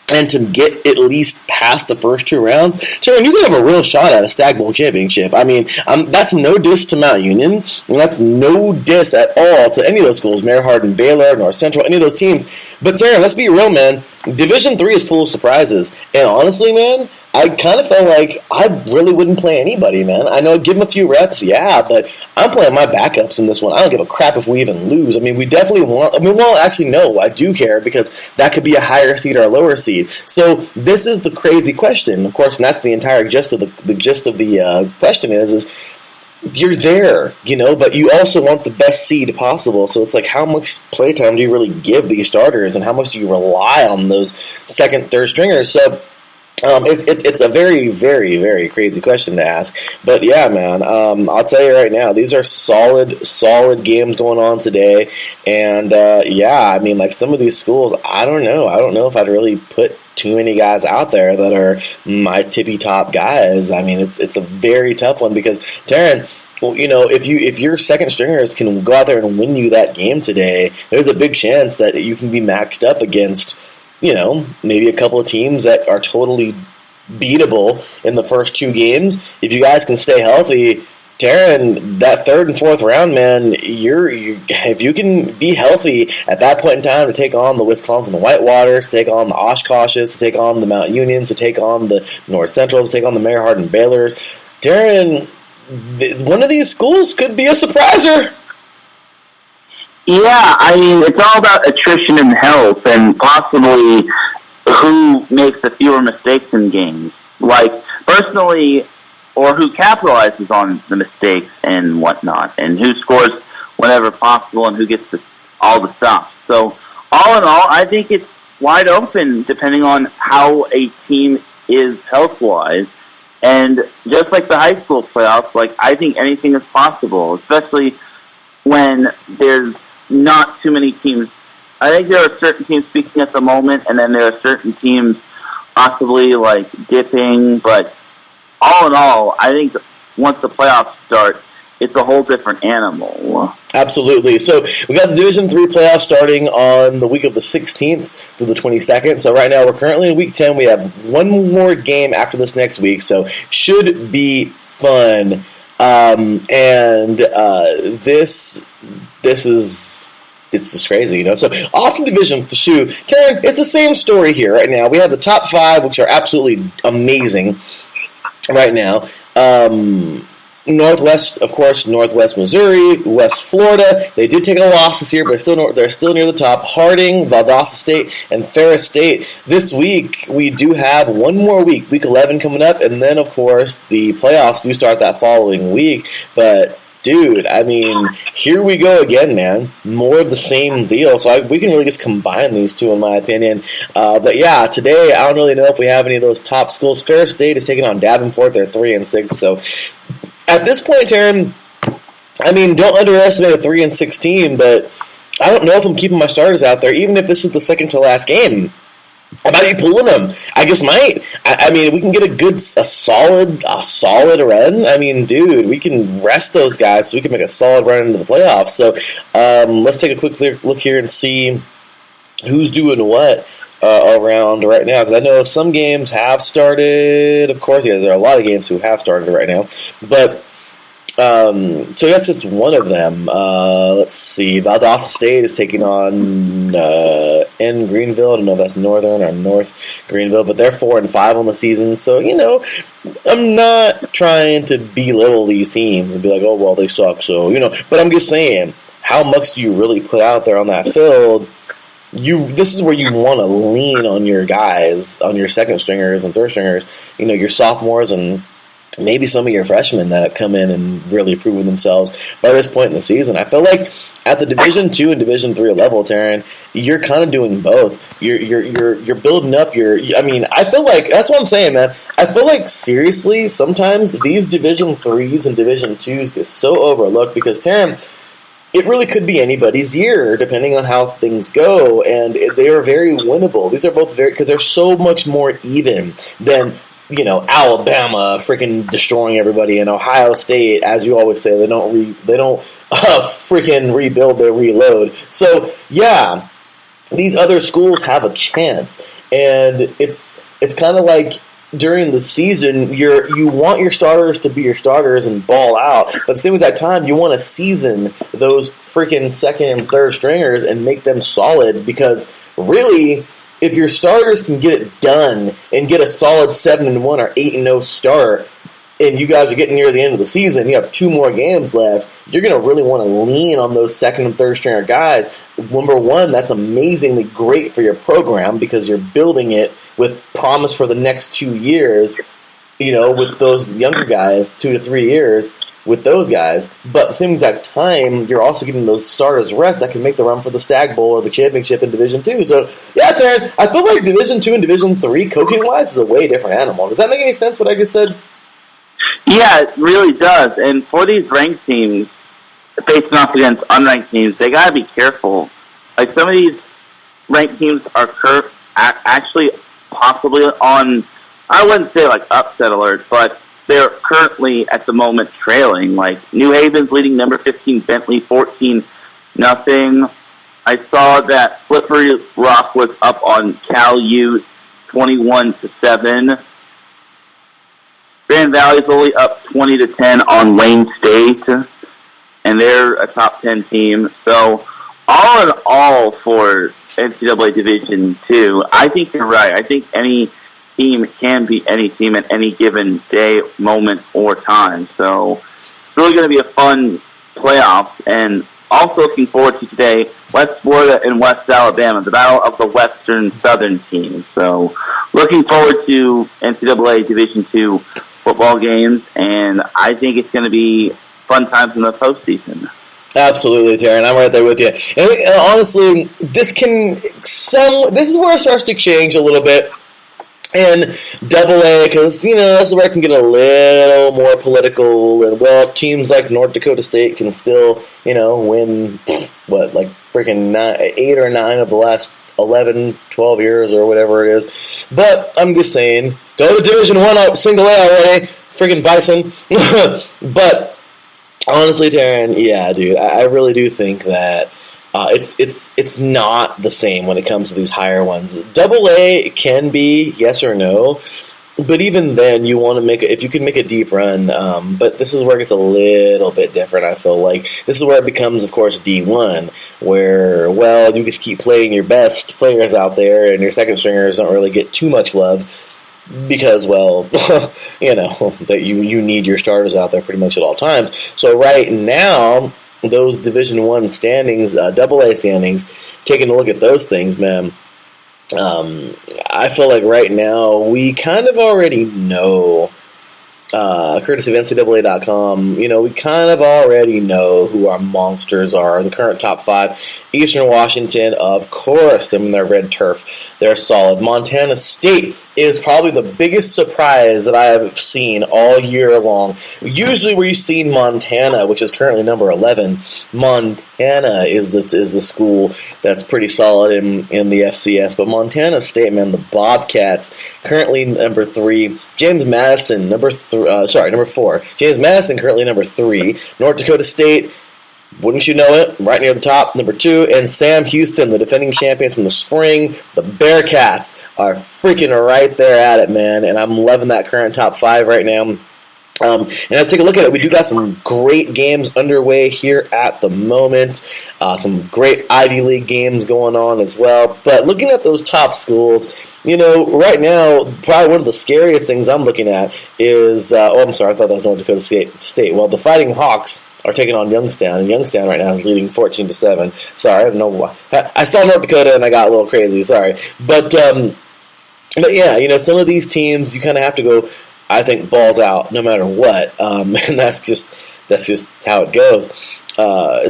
and to get at least past the first two rounds, Taryn, you could have a real shot at a Stag Bowl championship. I mean, that's no diss to Mount Union, and that's no diss at all to any of those schools, Mary Hardin, Baylor, North Central, any of those teams. But Taryn, let's be real, man. Division III is full of surprises, and honestly, man, I kind of felt like I really wouldn't play anybody, man. I know I'd give them a few reps, yeah, but I'm playing my backups in this one. I don't give a crap if we even lose. I mean, we definitely actually, no, I do care because that could be a higher seed or a lower seed. So this is the crazy question, of course, and that's the entire gist of the question is you're there, but you also want the best seed possible. So it's how much playtime do you really give these starters, and how much do you rely on those second, third stringers? So it's a very, very, very crazy question to ask. But yeah, man, I'll tell you right now, these are solid games going on today. And I mean, some of these schools, I don't know if I'd really put too many guys out there that are my tippy top guys. I mean, it's a very tough one because, Taryn, if your second stringers can go out there and win you that game today, there's a big chance that you can be maxed up against maybe a couple of teams that are totally beatable in the first two games. If you guys can stay healthy, Taryn, that third and fourth round, man, if you can be healthy at that point in time to take on the Wisconsin Whitewaters, to take on the Oshkoshes, to take on the Mount Unions, to take on the North Centrals, to take on the Mary Hardin Baylors, Taryn, one of these schools could be a surpriser. Yeah, I mean, it's all about attrition and health and possibly who makes the fewer mistakes in games. Personally, or who capitalizes on the mistakes and whatnot, and who scores whenever possible and who gets all the stops. So, all in all, I think it's wide open depending on how a team is health-wise. And just like the high school playoffs, I think anything is possible, especially when there's not too many teams. I think there are certain teams peaking at the moment, and then there are certain teams possibly like dipping. But all in all, I think once the playoffs start, it's a whole different animal. Absolutely. So we got the Division III playoffs starting on the week of the 16th through the 22nd. So right now we're currently in Week 10. We have one more game after this next week, so should be fun. This is just crazy, you know. So off to Division II, Taryn, it's the same story here right now. We have the top 5, which are absolutely amazing right now. Northwest, of course, Northwest Missouri, West Florida. They did take a loss this year, but they're still near the top. Harding, Valdosta State, and Ferris State. This week, we do have one more week, Week 11 coming up, and then, of course, the playoffs do start that following week. But, dude, I mean, here we go again, man. More of the same deal. So we can really just combine these two, in my opinion. But, yeah, today, I don't really know if we have any of those top schools. Ferris State is taking on Davenport. They're 3-6, so at this point, Taryn, I mean, don't underestimate a 3-6 team, but I don't know if I'm keeping my starters out there, even if this is the second to last game. I might be pulling them. I just might. I mean, we can get a solid run. I mean, dude, we can rest those guys so we can make a solid run into the playoffs. So let's take a quick look here and see who's doing what around right now, because I know some games have started. Of course, yeah, there are a lot of games who have started right now, but so that's just one of them. Let's see, Valdosta State is taking on in Greenville. I don't know if that's Northern or North Greenville, but they're 4-5 on the season. So, you know, I'm not trying to belittle these teams and be like, oh well, they suck. So, you know, but I'm just saying, how much do you really put out there on that field? This is where you want to lean on your guys, on your second stringers and third stringers, you know, your sophomores and maybe some of your freshmen that come in and really proven themselves by this point in the season. I feel like at the Division II and Division III level, Taryn, you're kind of doing both. You're building up your. I mean, I feel like that's what I'm saying, man. I feel like seriously, sometimes these Division IIIs and Division IIs get so overlooked because, Taryn, it really could be anybody's year, depending on how things go, and they are very winnable. These are both because they're so much more even than, you know, Alabama freaking destroying everybody, and Ohio State, as you always say, they don't freaking rebuild, they reload. So yeah, these other schools have a chance, and it's kind of like, during the season, you want your starters to be your starters and ball out, but at the same exact time, you want to season those freaking second and third stringers and make them solid, because really, if your starters can get it done and get a solid 7-1 or 8-0 start, and you guys are getting near the end of the season, you have 2 more games left, you're going to really want to lean on those second and third stringer guys. Number one, that's amazingly great for your program because you're building it with promise for the next 2 years, you know, with those younger guys, 2 to 3 years with those guys. But at the same exact time, you're also getting those starters rest that can make the run for the Stag Bowl or the championship in Division II. So, yeah, Taryn, I feel like Division II and Division III, coaching-wise, is a way different animal. Does that make any sense, what I just said? Yeah, it really does. And for these ranked teams, facing off against unranked teams, they got to be careful. Like, some of these ranked teams are actually possibly on, I wouldn't say like upset alert, but they're currently at the moment trailing. Like, New Haven's leading number 15, Bentley 14-0. I saw that Slippery Rock was up on Cal U 21-7. Grand Valley's only up 20-10 on Wayne State, and they're a top 10 team. So, all in all, for NCAA Division II, I think you're right. I think any team can beat any team at any given day, moment, or time. So, it's really going to be a fun playoff. And also looking forward to today, West Florida and West Alabama, the battle of the Western Southern teams. So, looking forward to NCAA Division II football games, and I think it's going to be fun times in the postseason. Absolutely, Taryn. I'm right there with you. And honestly, this is where it starts to change a little bit. And double A, because, that's where I can get a little more political. And, well, teams like North Dakota State can still, win, freaking 8 or 9 of the last 11, 12 years or whatever it is. But I'm just saying, go to Division 1 single A already, freaking Bison. But honestly, Taryn, yeah, dude, I really do think that it's not the same when it comes to these higher ones. Double A can be yes or no, but even then, you want to if you can make a deep run. But this is where it gets a little bit different. I feel like this is where it becomes, of course, D1, where you just keep playing your best players out there, and your second stringers don't really get too much love. Because, that you need your starters out there pretty much at all times. So right now, those Division 1 standings, Double A standings, taking a look at those things, man, I feel like right now we kind of already know, courtesy of NCAA.com, we kind of already know who our monsters are. The current top 5, Eastern Washington, of course, them in their red turf, they're solid. Montana State is probably the biggest surprise that I have seen all year long. Usually where you've seen Montana, which is currently number 11, Montana is the school that's pretty solid in the FCS. But Montana State, man, the Bobcats, currently number 3. James Madison, number 4. James Madison, currently number 3. North Dakota State, wouldn't you know it, right near the top, number 2. And Sam Houston, the defending champions from the spring, the Bearcats, are freaking right there at it, man. And I'm loving that current top 5 right now. And let's take a look at it. We do got some great games underway here at the moment. Some great Ivy League games going on as well. But looking at those top schools, right now, probably one of the scariest things I'm looking at is, I'm sorry, I thought that was North Dakota State. Well, the Fighting Hawks are taking on Youngstown, and Youngstown right now is leading 14-7. Sorry, I don't know why. I saw North Dakota and I got a little crazy. Sorry, but yeah, some of these teams you kind of have to go, I think, balls out no matter what, and that's just how it goes.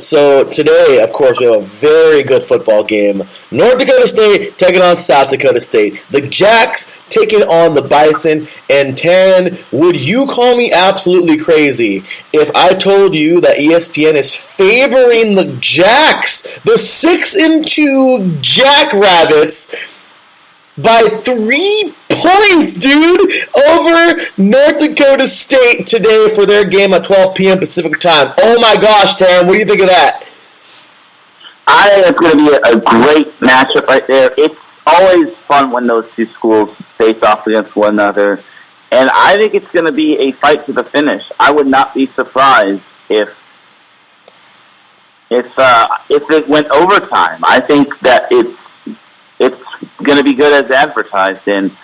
So today, of course, we have a very good football game. North Dakota State taking on South Dakota State. The Jacks taking on the Bison. And Taryn, would you call me absolutely crazy if I told you that ESPN is favoring the Jacks, the 6-2 Jackrabbits, by 3 points, dude, over North Dakota State today for their game at 12 p.m. Pacific time? Oh my gosh, Taryn, what do you think of that? I think it's going to be a great matchup right there. It's always fun when those two schools face off against one another, and I think it's going to be a fight to the finish. I would not be surprised if it went overtime. I think that it's going to be good as advertised, and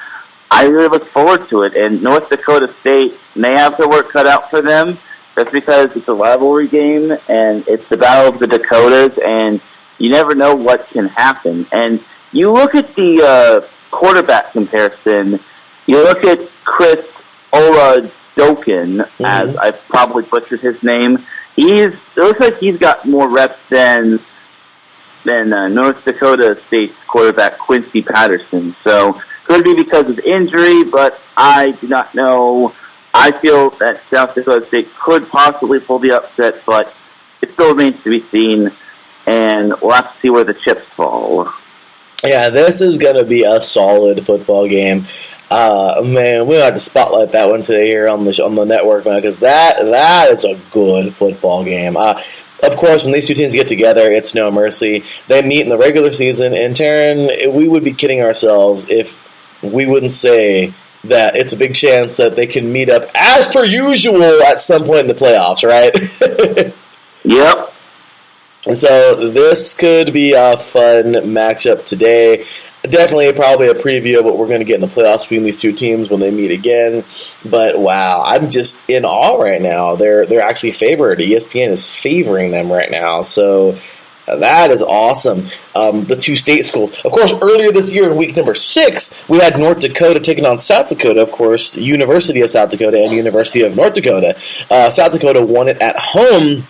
I really look forward to it. And North Dakota State may have their work cut out for them just because it's a rivalry game and it's the Battle of the Dakotas, and you never know what can happen. And you look at the quarterback comparison, you look at Chris Oladokin, as I probably butchered his name. It looks like he's got more reps than North Dakota State's quarterback Quincy Patterson. So could be because of injury, but I do not know. I feel that South Dakota State could possibly pull the upset, but it still remains to be seen, and we'll have to see where the chips fall. Yeah, this is going to be a solid football game. Man, we have to spotlight that one today here on the network, man, because that is a good football game. Of course, when these two teams get together, it's no mercy. They meet in the regular season, and Taryn, we would be kidding ourselves if we wouldn't say that it's a big chance that they can meet up as per usual at some point in the playoffs, right? Yep. So this could be a fun matchup today. Definitely probably a preview of what we're going to get in the playoffs between these two teams when they meet again. But wow, I'm just in awe right now. They're actually favored. ESPN is favoring them right now. So that is awesome. The two state schools. Of course, earlier this year in week number 6, we had North Dakota taking on South Dakota. Of course, the University of South Dakota and University of North Dakota. South Dakota won it at home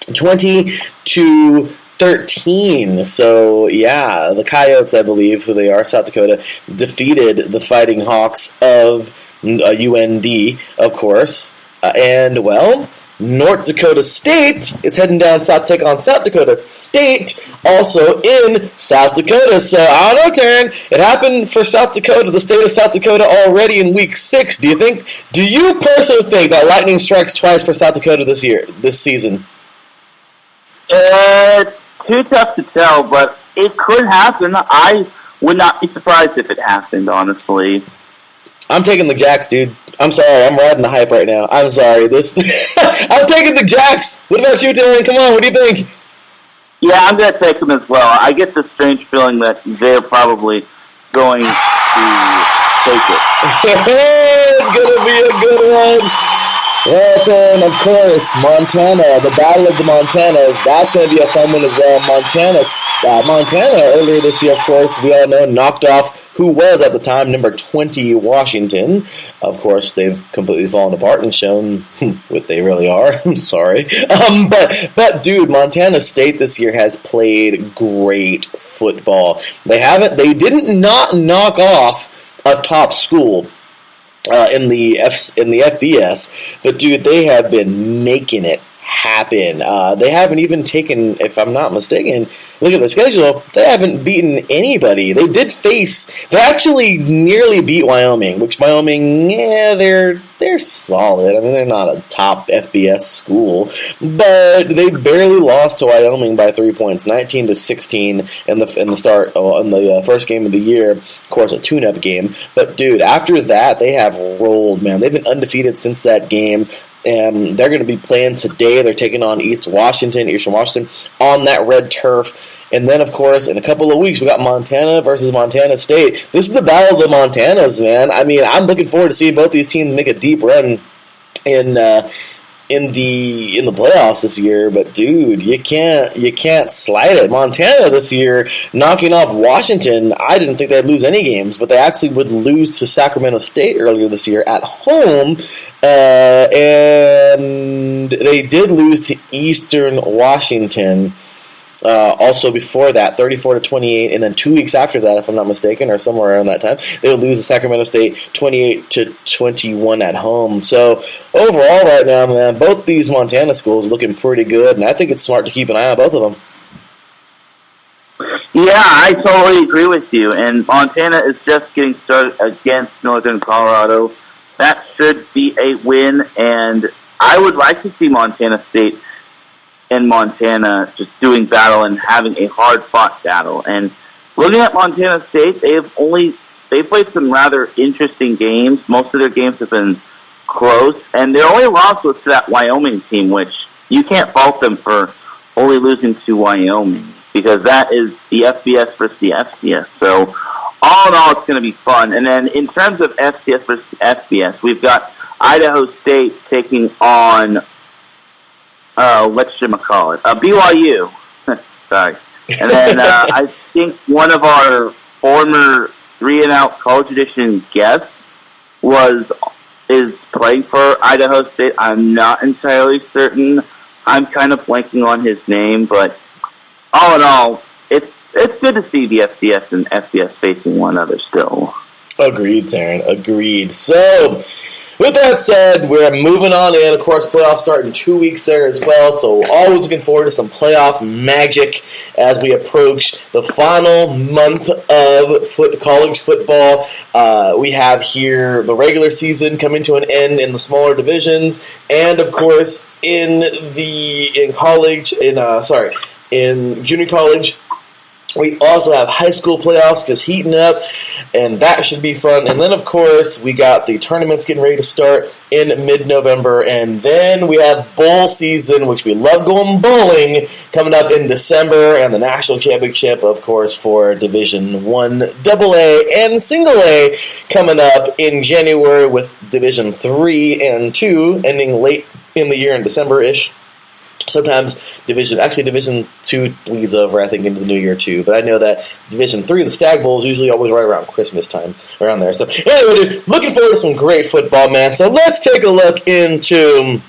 20-10. 13. So, yeah, the Coyotes, I believe, who they are, South Dakota, defeated the Fighting Hawks of UND, of course. And, well, North Dakota State is heading down south to take on South Dakota State, also in South Dakota. So, I don't know, Taryn, it happened for South Dakota, the state of South Dakota, already in Week 6. Do you personally think that lightning strikes twice for South Dakota this season? Too tough to tell, but it could happen. I would not be surprised if it happened, honestly. I'm taking the Jacks, dude. I'm sorry. I'm riding the hype right now. I'm sorry. I'm taking the Jacks. What about you, Dylan? Come on. What do you think? Yeah, I'm going to take them as well. I get the strange feeling that they're probably going to take it. It's going to be a good one. Yes, and of course, Montana, the Battle of the Montanas. That's going to be a fun one as well. Montana earlier this year, of course, we all know, knocked off who was at the time number 20 Washington. Of course, they've completely fallen apart and shown what they really are. I'm sorry. But dude, Montana State this year has played great football. They didn't not knock off a top school in the FBS, but dude, they have been making it happen. They haven't even taken, if I'm not mistaken, look at the schedule, they haven't beaten anybody. They actually nearly beat Wyoming, which Wyoming, they're solid. I mean, they're not a top FBS school, but they barely lost to Wyoming by 3 points, 19-16 in the first game of the year. Of course, a tune-up game. But dude, after that, they have rolled, man. They've been undefeated since that game. And they're going to be playing today. They're taking on Eastern Washington on that red turf. And then, of course, in a couple of weeks, we got Montana versus Montana State. This is the Battle of the Montanas, man. I mean, I'm looking forward to seeing both these teams make a deep run in the playoffs this year. But dude, you can't slide it. Montana this year knocking off Washington. I didn't think they'd lose any games, but they actually would lose to Sacramento State earlier this year at home. And they did lose to Eastern Washington. Also before that, 34-28, and then 2 weeks after that, if I'm not mistaken, or somewhere around that time, they would lose to Sacramento State 28-21 at home. So overall, right now, man, both these Montana schools are looking pretty good, and I think it's smart to keep an eye on both of them. Yeah, I totally agree with you. And Montana is just getting started against Northern Colorado. That should be a win, and I would like to see Montana State and Montana just doing battle and having a hard-fought battle. And looking at Montana State, they've played some rather interesting games. Most of their games have been close, and their only loss was to that Wyoming team, which you can't fault them for only losing to Wyoming, because that is the FBS versus the FCS. So all in all, it's going to be fun. And then in terms of FCS versus FBS, we've got Idaho State taking on BYU. Sorry. And then I think one of our former 3-and-out College Edition guests is playing for Idaho State. I'm not entirely certain. I'm kind of blanking on his name, but all in all, it's good to see the FCS and FBS facing one another still. Agreed, Taryn. Agreed. So, with that said, we're moving on in. Of course, playoffs start in 2 weeks there as well, so always looking forward to some playoff magic as we approach the final month of college football. We have here the regular season coming to an end in the smaller divisions, and of course in junior college. We also have high school playoffs just heating up, and that should be fun. And then, of course, we got the tournaments getting ready to start in mid-November. And then we have bowl season, which we love going bowling, coming up in December. And the national championship, of course, for Division I, AA, and Single A coming up in January, with Division III and II ending late in the year in December-ish. Sometimes Division II bleeds over, I think, into the new year too. But I know that Division III, the Stag Bowl, is usually always right around Christmas time, around there. So anyway, dude, looking forward to some great football, man. So let's take a look into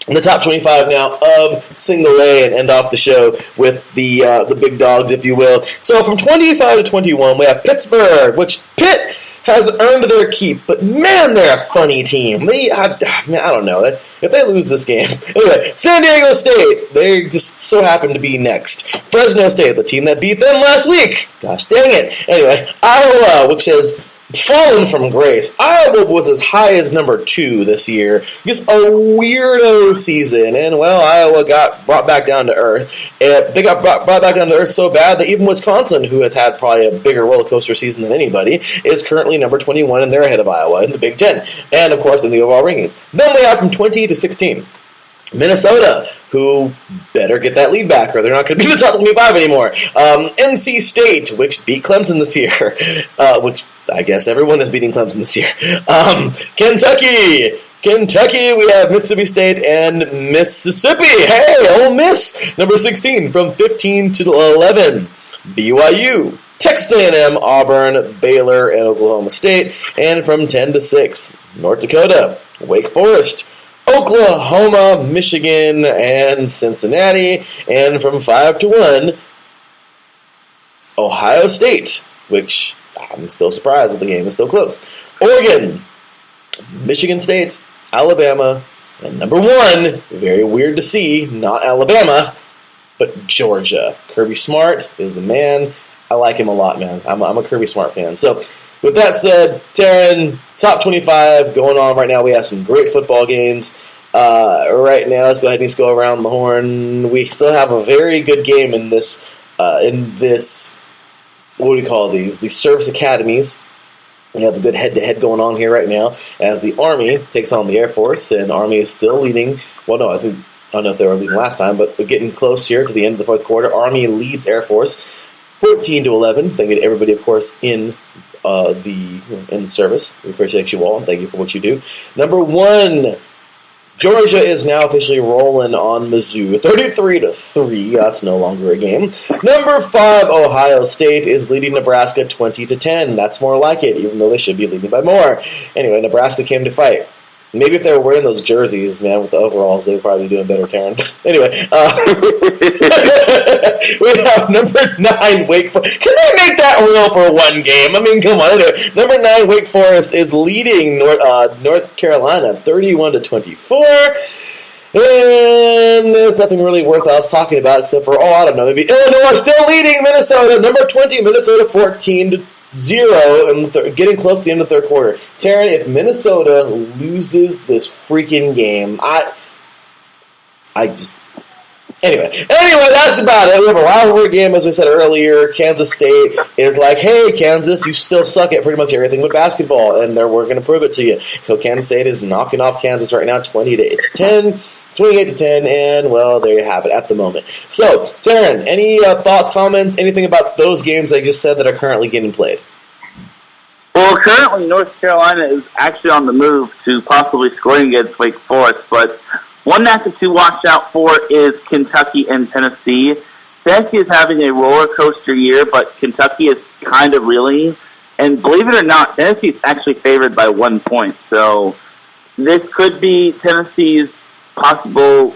in the top 25 now of single A and end off the show with the big dogs, if you will. So from 25 to 21, we have Pittsburgh, which Pitt has earned their keep, but man, they're a funny team. I don't know. If they lose this game. Anyway, San Diego State, they just so happen to be next. Fresno State, the team that beat them last week. Gosh dang it. Anyway, Iowa, which has fallen from grace. Iowa was as high as number 2 this year. Just a weirdo season. And, well, Iowa got brought back down to earth. They got brought back down to earth so bad that even Wisconsin, who has had probably a bigger roller coaster season than anybody, is currently number 21, and they're ahead of Iowa in the Big Ten. And, of course, in the overall rankings. Then we have from 20 to 16. Minnesota, who better get that lead back or they're not going to be in the top 25 anymore. NC State, which beat Clemson this year, which I guess everyone is beating Clemson this year. Kentucky, we have Mississippi State and Mississippi. Hey, Ole Miss, number 16 from 15 to 11. BYU, Texas A&M, Auburn, Baylor, and Oklahoma State. And from 10 to 6, North Dakota, Wake Forest, Oklahoma, Michigan, and Cincinnati. And from 5 to 1, Ohio State, which I'm still surprised that the game is still close. Oregon, Michigan State, Alabama, and number 1, very weird to see, not Alabama, but Georgia. Kirby Smart is the man. I like him a lot, man. I'm a Kirby Smart fan. So, with that said, Taryn, top 25 going on right now. We have some great football games. Right now, let's go ahead and just go around the horn. We still have a very good game in this, what do we call these? These service academies. We have a good head-to-head going on here right now as the Army takes on the Air Force, and Army is still leading. Well, no, I don't know if they were leading last time, but we're getting close here to the end of the fourth quarter. Army leads Air Force 14-11. Thank you to everybody, of course, in the service. We appreciate you all. Thank you for what you do. Number 1, Georgia is now officially rolling on Mizzou, 33-3. That's no longer a game. Number 5, Ohio State is leading Nebraska 20-10. That's more like it, even though they should be leading by more. Anyway, Nebraska came to fight. Maybe if they were wearing those jerseys, man, with the overalls, they would probably be doing better, Taryn. Anyway, we have number 9, Wake Forest. Can they make that real for one game? I mean, come on. Anyway, number 9, Wake Forest is leading North Carolina 31-24. And there's nothing really worthwhile talking about except for, I don't know, maybe Illinois still leading Minnesota. Number 20, Minnesota 14-0 and getting close to the end of the third quarter. Taryn, if Minnesota loses this freaking game, Anyway, that's about it. We have a rivalry game, as we said earlier. Kansas State is like, hey, Kansas, you still suck at pretty much everything but basketball, and we're going to prove it to you. So Kansas State is knocking off Kansas right now, 28-10, and, well, there you have it at the moment. So, Taryn, any thoughts, comments, anything about those games I just said that are currently getting played? Well, currently North Carolina is actually on the move to possibly scoring against Wake Forest, but one matchup to watch out for is Kentucky and Tennessee. Tennessee is having a roller coaster year, but Kentucky is kind of reeling. And believe it or not, Tennessee is actually favored by 1 point. So this could be Tennessee's possible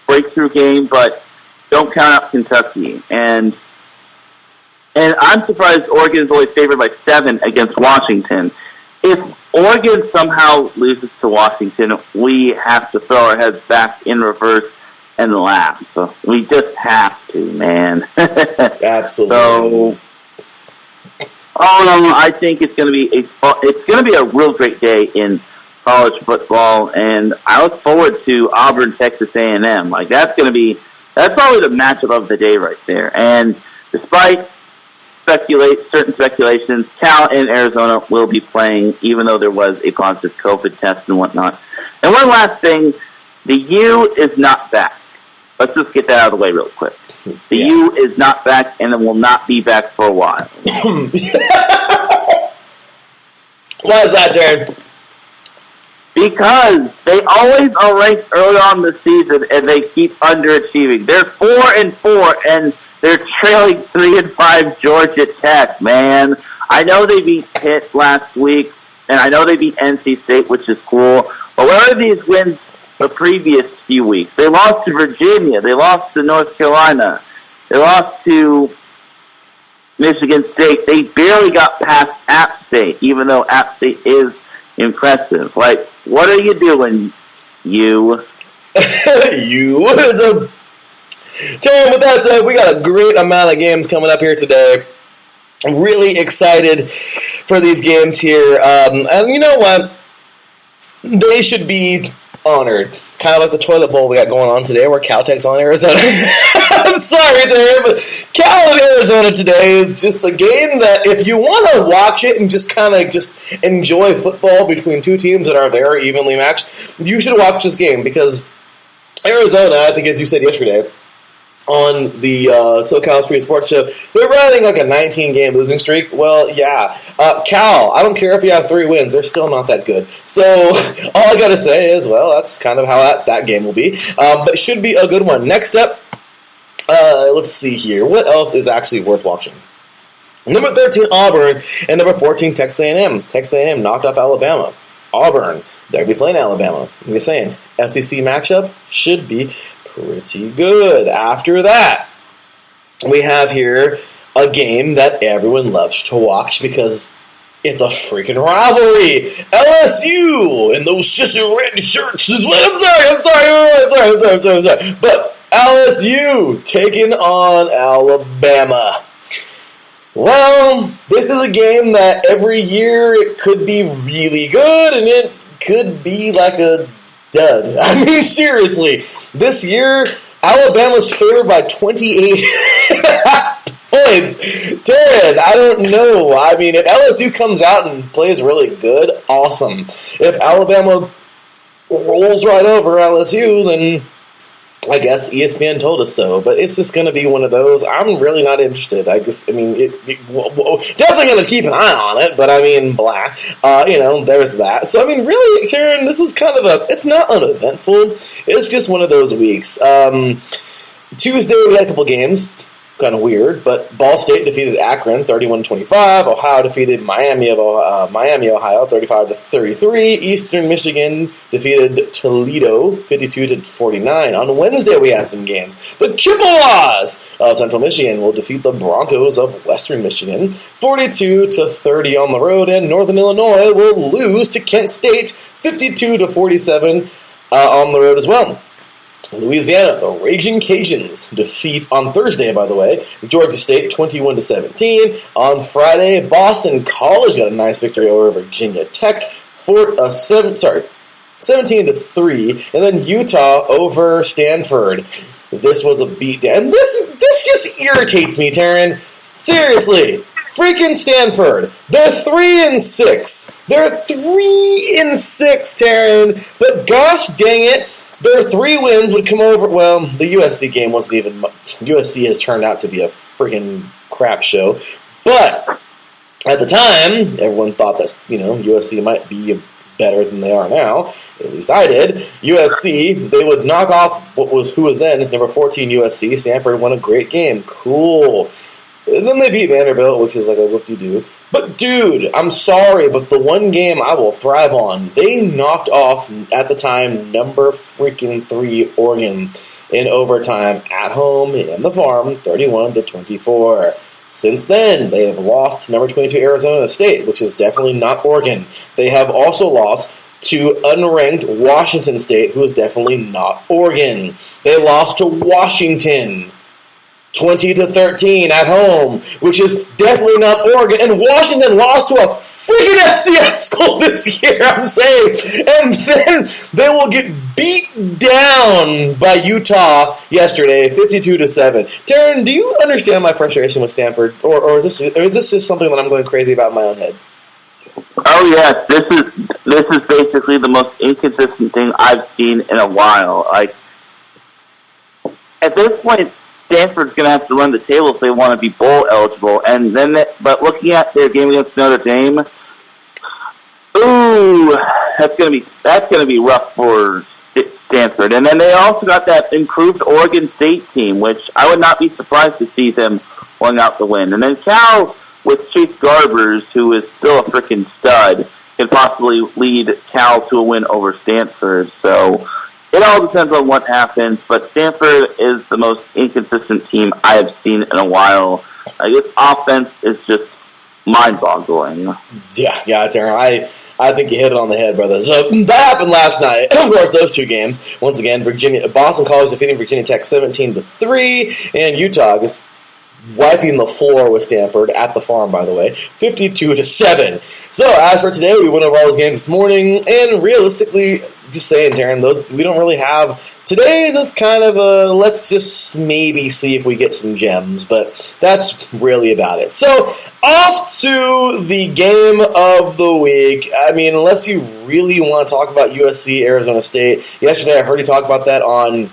breakthrough game, but don't count out Kentucky. And I'm surprised Oregon is only favored by 7 against Washington. If Oregon somehow loses to Washington, we have to throw our heads back in reverse and laugh. So we just have to, man. Absolutely. So, I think it's going to be a real great day in college football, and I look forward to Auburn, Texas A&M. Like that's probably the matchup of the day right there. And despite certain speculations, Cal and Arizona will be playing, even though there was a positive COVID test and whatnot. And one last thing, the U is not back. Let's just get that out of the way real quick. The U is not back, and it will not be back for a while. Why is that, Jared? Because they always are ranked early on in the season, and they keep underachieving. They're 4-4, and they're trailing 3-5 Georgia Tech, man. I know they beat Pitt last week, and I know they beat NC State, which is cool. But where are these wins the previous few weeks. They lost to Virginia. They lost to North Carolina. They lost to Michigan State. They barely got past App State, even though App State is impressive. Like, what are you doing, you? You. Tim, with that said, we got a great amount of games coming up here today. I'm really excited for these games here. And you know what? They should be honored. Kind of like the toilet bowl we got going on today where Caltech's on Arizona. I'm sorry, Darren, but Cal and Arizona today is just a game that if you want to watch it and just kind of just enjoy football between two teams that are very evenly matched, you should watch this game because Arizona, I think as you said yesterday, on the SoCal Street Sports Show, they're running like a 19-game losing streak. Well, yeah. Cal, I don't care if you have 3 wins. They're still not that good. So all I got to say is, well, that's kind of how that game will be. But it should be a good one. Next up, let's see here. What else is actually worth watching? Number 13, Auburn, and number 14, Texas A&M. Texas A&M knocked off Alabama. Auburn, they're going to be playing Alabama. I'm just saying, SEC matchup should be pretty good. After that, we have here a game that everyone loves to watch because it's a freaking rivalry. LSU and those sister red shirts is what I'm sorry. But LSU taking on Alabama. Well, this is a game that every year it could be really good and it could be like a dud. I mean, seriously. This year, Alabama's favored by 28 points. Darren, I don't know. I mean, if LSU comes out and plays really good, awesome. If Alabama rolls right over LSU, then I guess ESPN told us so. But it's just going to be one of those. I'm really not interested. Definitely going to keep an eye on it, but I mean, blah. There's that. So, I mean, really, Karen, this is kind of it's not uneventful. It's just one of those weeks. Tuesday, we had a couple games. Kind of weird, but Ball State defeated Akron 31-25. Ohio defeated Miami, Ohio 35-33. Eastern Michigan defeated Toledo 52-49. On Wednesday, we had some games. The Chippewas of Central Michigan will defeat the Broncos of Western Michigan 42-30 on the road, and Northern Illinois will lose to Kent State 52-47 on the road as well. Louisiana, the Raging Cajuns defeat on Thursday, by the way, Georgia State 21-17. On Friday, Boston College got a nice victory over Virginia Tech 17-3, and then Utah over Stanford. This was a beatdown. And this just irritates me, Taryn. Seriously. Freaking Stanford. They're 3-6. They're 3-6, Taryn. But gosh dang it. Their 3 wins would come over. Well, the USC game wasn't even. USC has turned out to be a freaking crap show. But at the time, everyone thought that USC might be better than they are now. At least I did. USC, they would knock off who was then number 14 USC. Stanford won a great game. Cool. And then they beat Vanderbilt, which is like a whoop-de-doo. But, dude, I'm sorry, but the one game I will thrive on, they knocked off, at the time, number freaking 3 Oregon in overtime at home in the Farm, 31-24. Since then, they have lost to number 22 Arizona State, which is definitely not Oregon. They have also lost to unranked Washington State, who is definitely not Oregon. They lost to Washington 20-13 at home, which is definitely not Oregon. And Washington lost to a freaking FCS school this year, I'm saying. And then they will get beat down by Utah yesterday, 52-7. Taryn, do you understand my frustration with Stanford? Or is this just something that I'm going crazy about in my own head? Oh, yes. This is basically the most inconsistent thing I've seen in a while. Like, at this point, Stanford's going to have to run the table if they want to be bowl eligible. And then, but looking at their game against Notre Dame, that's going to be rough for Stanford. And then they also got that improved Oregon State team, which I would not be surprised to see them pulling out the win. And then Cal with Chase Garbers, who is still a freaking stud, can possibly lead Cal to a win over Stanford. So it all depends on what happens, but Stanford is the most inconsistent team I have seen in a while. Its offense is just mind-boggling. Yeah, Darren, I think you hit it on the head, brother. So that happened last night. Of course, those two games. Once again, Boston College defeating Virginia Tech 17-3, and Utah just wiping the floor with Stanford at the Farm, by the way, 52-7. So as for today, we went over all those games this morning, and realistically, just saying, Darren, those we don't really have. Today is just kind of a let's just maybe see if we get some gems, but that's really about it. So off to the game of the week. I mean, unless you really want to talk about USC, Arizona State. Yesterday, I heard you talk about that on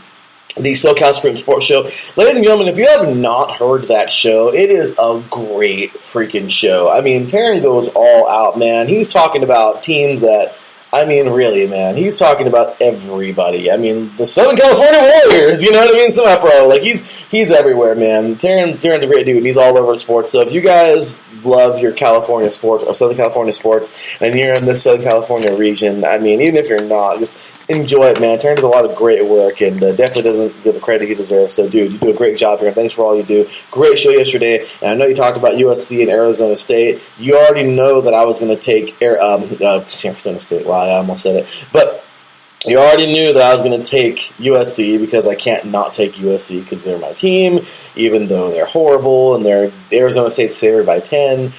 the SoCal Supreme Sports Show. Ladies and gentlemen, if you have not heard that show, it is a great freaking show. I mean, Taryn goes all out, man. He's talking about teams that, I mean, really, man, he's talking about everybody. I mean, the Southern California Warriors, you know what I mean? Semi-pro. Like, he's everywhere, man. Taryn's a great dude, and he's all over sports. So if you guys love your California sports or Southern California sports, and you're in this Southern California region, I mean, even if you're not, just enjoy it, man. Taryn does a lot of great work and definitely doesn't give the credit he deserves. So, dude, you do a great job here. Thanks for all you do. Great show yesterday. And I know you talked about USC and Arizona State. You already know that I was going to take Arizona State. Wow, I almost said it. But you already knew that I was going to take USC because I can't not take USC because they're my team, even though they're horrible and they're Arizona State's favored by 10.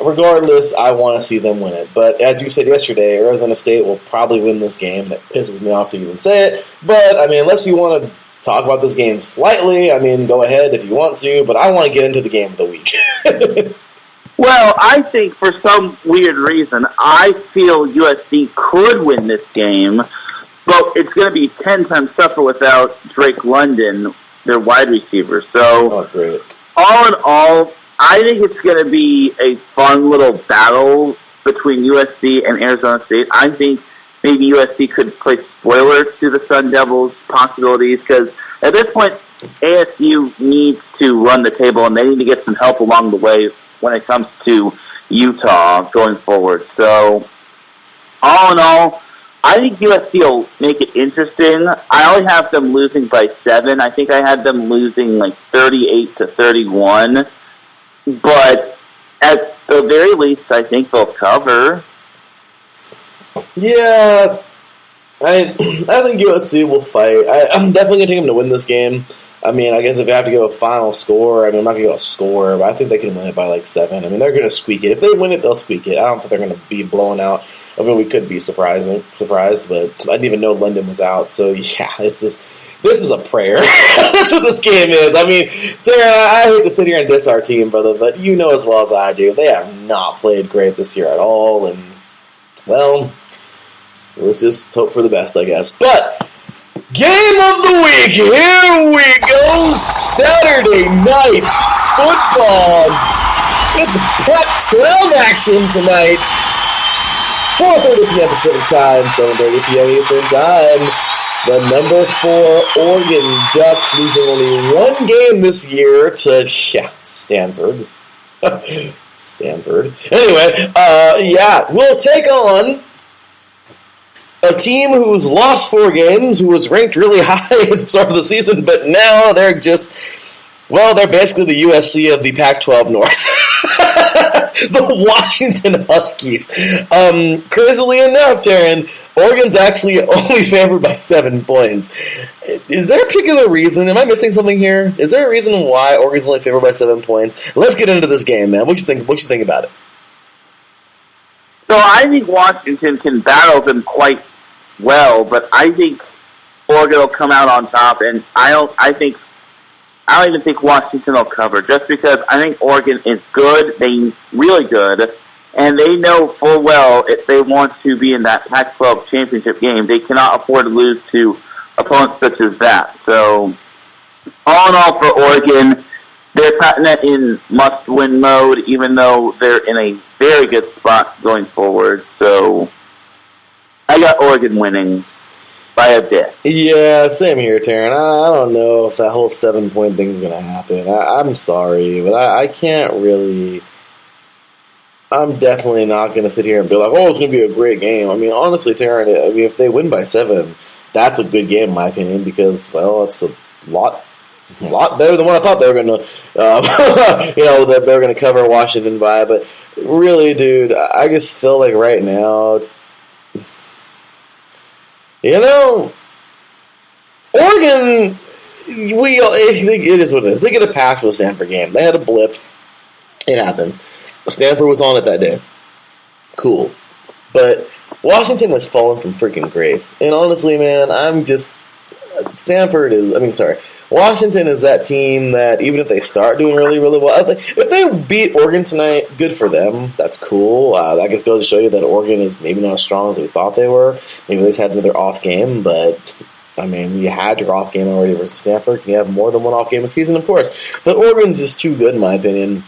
Regardless, I want to see them win it. But as you said yesterday, Arizona State will probably win this game, and it pisses me off to even say it. But, I mean, unless you want to talk about this game slightly, I mean, go ahead if you want to, but I want to get into the game of the week. Well, I think for some weird reason, I feel USC could win this game, but it's going to be 10 times tougher without Drake London, their wide receiver. So, great. All in all, I think it's going to be a fun little battle between USC and Arizona State. I think maybe USC could play spoiler to the Sun Devils' possibilities because at this point, ASU needs to run the table and they need to get some help along the way when it comes to Utah going forward. So, all in all, I think USC will make it interesting. I only have them losing by 7. I think I had them losing like 38-31. But at the very least, I think they'll cover. Yeah, I think USC will fight. I'm definitely going to take them to win this game. I mean, I guess if I have to give a final score, I mean, I'm not going to go a score, but I think they can win it by like 7. I mean, they're going to squeak it. If they win it, they'll squeak it. I don't think they're going to be blown out. I mean, we could be surprised, but I didn't even know London was out. So, yeah, it's just... This is a prayer. That's what this game is. I mean, Darren, I hate to sit here and diss our team, brother, but you know as well as I do, they have not played great this year at all, and, well, let's just hope for the best, I guess. But, game of the week, here we go, Saturday night football. It's Pac-12 action tonight. 4:30 p.m. Pacific time, 7:30 p.m. Eastern time. The number 4 Oregon Ducks losing only one game this year to Stanford. Stanford. Anyway, we'll take on a team who's lost 4 games, who was ranked really high at the start of the season, but now they're they're basically the USC of the Pac-12 North. The Washington Huskies. Crazily enough, Darren, Oregon's actually only favored by 7 points. Is there a particular reason? Am I missing something here? Is there a reason why Oregon's only favored by 7 points? Let's get into this game, man. What you think about it? So I think Washington can battle them quite well, but I think Oregon will come out on top, and I don't even think Washington will cover, just because I think Oregon is good, really good, and they know full well if they want to be in that Pac-12 championship game, they cannot afford to lose to opponents such as that. So, all in all for Oregon, they're putting it in must-win mode, even though they're in a very good spot going forward. So, I got Oregon winning by a bit. Yeah, same here, Taryn. I don't know if that whole 7-point thing is going to happen. I'm sorry, but I can't really... I'm definitely not going to sit here and be like, oh, it's going to be a great game. I mean, honestly, Taryn, if they win by 7, that's a good game in my opinion because, well, it's a lot better than what I thought they were going to, that they were going to cover Washington by. But really, dude, I just feel like right now, Oregon, it is what it is. They get a pass for the Stanford game. They had a blip. It happens. Stanford was on it that day. Cool. But Washington has fallen from freaking grace. And honestly, man, Washington is that team that even if they start doing really, really well, if they beat Oregon tonight, good for them. That's cool. That just goes to show you that Oregon is maybe not as strong as we thought they were. Maybe they just had another off game, but I mean, you had your off game already versus Stanford. You have more than one off game a season, of course. But Oregon's just too good, in my opinion.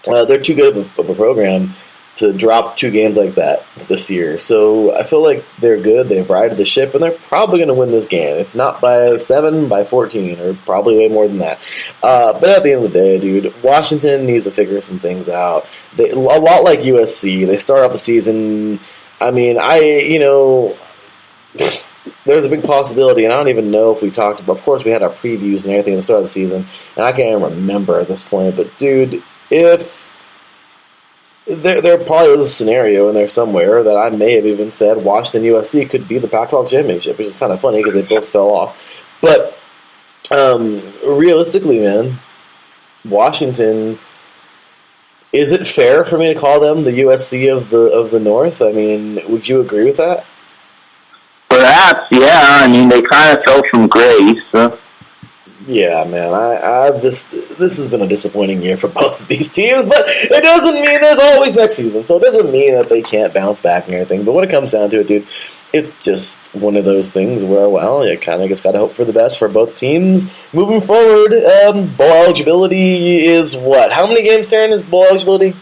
They're too good of a program to drop 2 games like that this year. So I feel like they're good. They've righted the ship, and they're probably going to win this game. If not by 7, by 14, or probably way more than that. But at the end of the day, dude, Washington needs to figure some things out. A lot like USC. They start off the season. I mean, there's a big possibility, and I don't even know if we talked about. Of course, we had our previews and everything at the start of the season, and I can't even remember at this point. But dude, if there probably is a scenario in there somewhere that I may have even said Washington USC could be the Pac-12 championship, which is kind of funny because they both fell off. But realistically, man, Washington. Is it fair for me to call them the USC of the North? I mean, would you agree with that? Perhaps, yeah. I mean, they kind of fell from grace. Yeah, man. This has been a disappointing year for both of these teams, but it doesn't mean there's always next season. So it doesn't mean that they can't bounce back and everything. But when it comes down to it, dude, it's just one of those things where, well, you kind of just got to hope for the best for both teams moving forward. Bowl eligibility is what? How many games, Taryn, is bowl eligibility?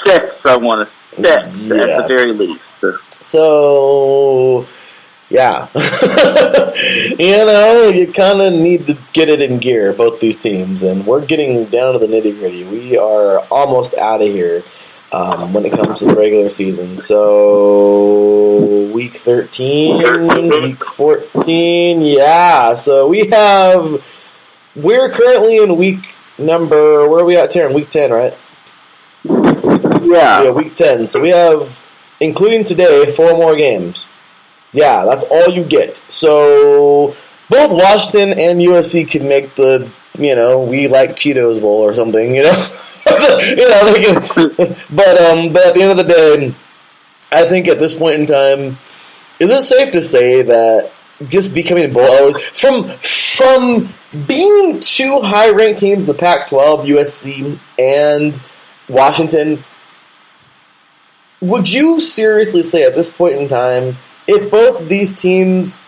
6, I want to. 6 at the very least. So, yeah. You kind of need to get it in gear, both these teams. And we're getting down to the nitty-gritty. We are almost out of here when it comes to the regular season. So, week 13, week 14, yeah. So, we're currently in week number, where are we at, Taryn? Week 10, right? Yeah. Yeah, week 10. So, we have, including today, 4 more games. Yeah, that's all you get. So, both Washington and USC can make the, we like Cheetos Bowl or something, they can, but at the end of the day, I think at this point in time, is it safe to say that just becoming bowl eligible, from being 2 high-ranked teams in the Pac-12, USC and Washington, would you seriously say at this point in time, if both these teams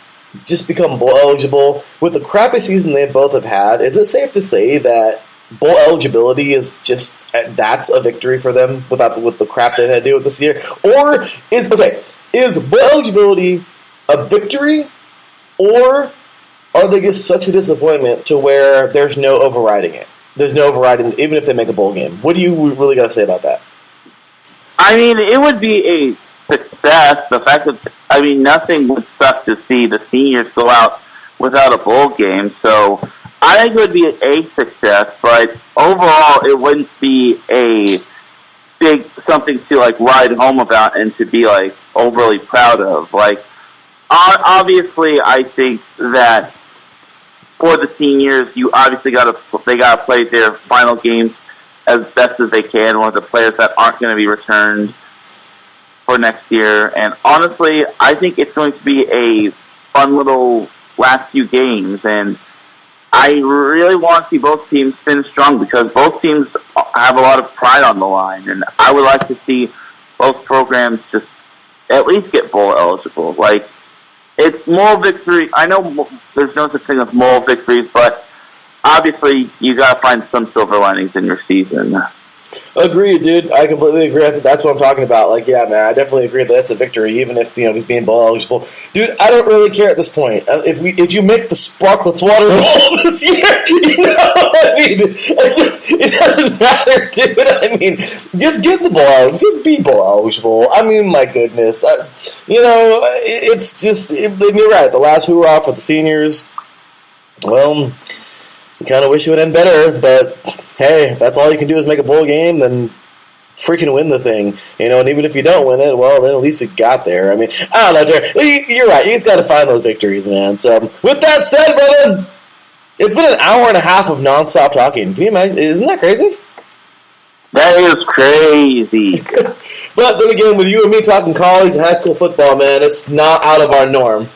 just become bowl eligible, with the crappy season they both have had, is it safe to say that bowl eligibility is just, that's a victory for them with the crap they've had to deal with this year? Or is bowl eligibility a victory, or are they just such a disappointment to where there's no overriding it? There's no overriding, even if they make a bowl game. What do you really got to say about that? I mean, it would be a success. The fact that, nothing would suck to see the seniors go out without a bowl game. So I think it would be a success, but overall, it wouldn't be a big something to ride home about and to be overly proud of. Obviously, I think that for the seniors, you obviously they got to play their final games as best as they can with the players that aren't going to be returned for next year. And honestly, I think it's going to be a fun little last few games. And I really want to see both teams finish strong because both teams have a lot of pride on the line. And I would like to see both programs just at least get bowl eligible. It's moral victory. I know there's no such thing as moral victories, but obviously you got to find some silver linings in your season. Agreed, dude. I completely agree. I think that's what I'm talking about. Like, yeah, man, I definitely agree that that's a victory, even if he's being bowl eligible. Dude, I don't really care at this point. If you make the Sparklets Water Bowl this year, I mean, like, it doesn't matter, dude. I mean, just get the bowl, just be bowl eligible. I mean, my goodness, it's just you're right. The last hoorah for the seniors. Well, you kind of wish it would end better, but hey, if that's all you can do is make a bowl game, then freaking win the thing. And even if you don't win it, well, then at least it got there. I mean, I don't know, Jared. You're right. You just got to find those victories, man. So, with that said, brother, it's been an hour and a half of nonstop talking. Can you imagine? Isn't that crazy? That is crazy. But then again, with you and me talking college and high school football, man, it's not out of our norm.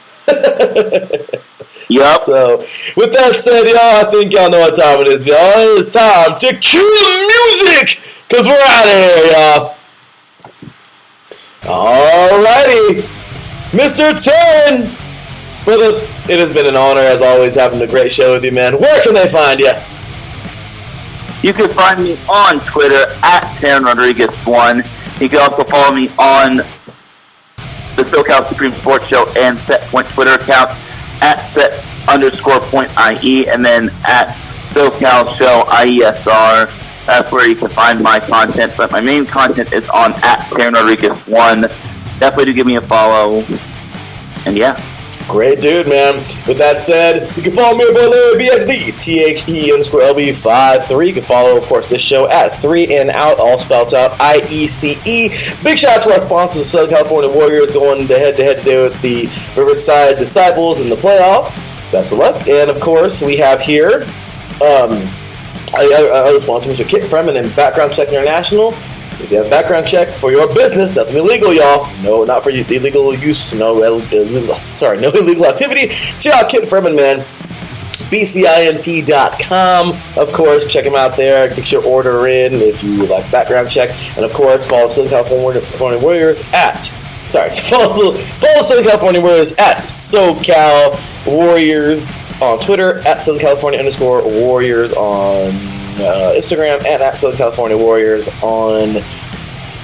Yep. So, with that said, y'all, I think y'all know what time it is, y'all. It's time to cue the music, because we're out of here, y'all. Alrighty. Mr. 10. Brother, it has been an honor, as always, having a great show with you, man. Where can they find you? You can find me on Twitter at TarynRodriguez1. You can also follow me on the SoCal Supreme Sports Show and Set Point Twitter account at set_point.ie, and then at SoCal Show IESR. That's where you can find my content, but my main content is on at TarynRodriguez1. Definitely do give me a follow. And yeah. Great dude, man. With that said, you can follow me at Larry B at the THE_LB53. You can follow, of course, this show at 3 and Out, all spelled out IECE. Big shout out to our sponsors, the Southern California Warriors, going head-to-head today with the Riverside Disciples in the playoffs. Best of luck. And, of course, we have here other sponsors, Mr. Kit Freeman and Background Check International. If you have a background check for your business, nothing illegal, y'all. No, not for illegal use. No illegal activity. Check out Kit Freeman, man. BCINT.com. Of course, check him out there. Get your order in if you like background check. And, of course, follow Southern California Warriors follow Southern California Warriors at SoCal Warriors on Twitter, at Southern California _Warriors on Instagram, and at Southern California Warriors on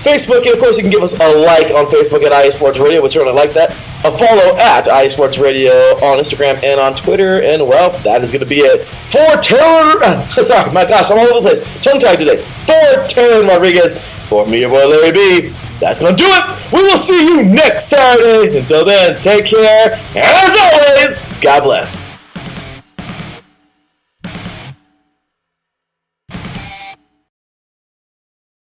Facebook. And of course, you can give us a like on Facebook at IA Sports Radio. We certainly like that. A follow at IA Sports Radio on Instagram and on Twitter. And well, that is going to be it for sorry, my gosh, I'm all over the place. Tongue tied today. For Taryn Rodriguez, for me, your boy Larry B. That's going to do it. We will see you next Saturday. Until then, take care. And as always, God bless.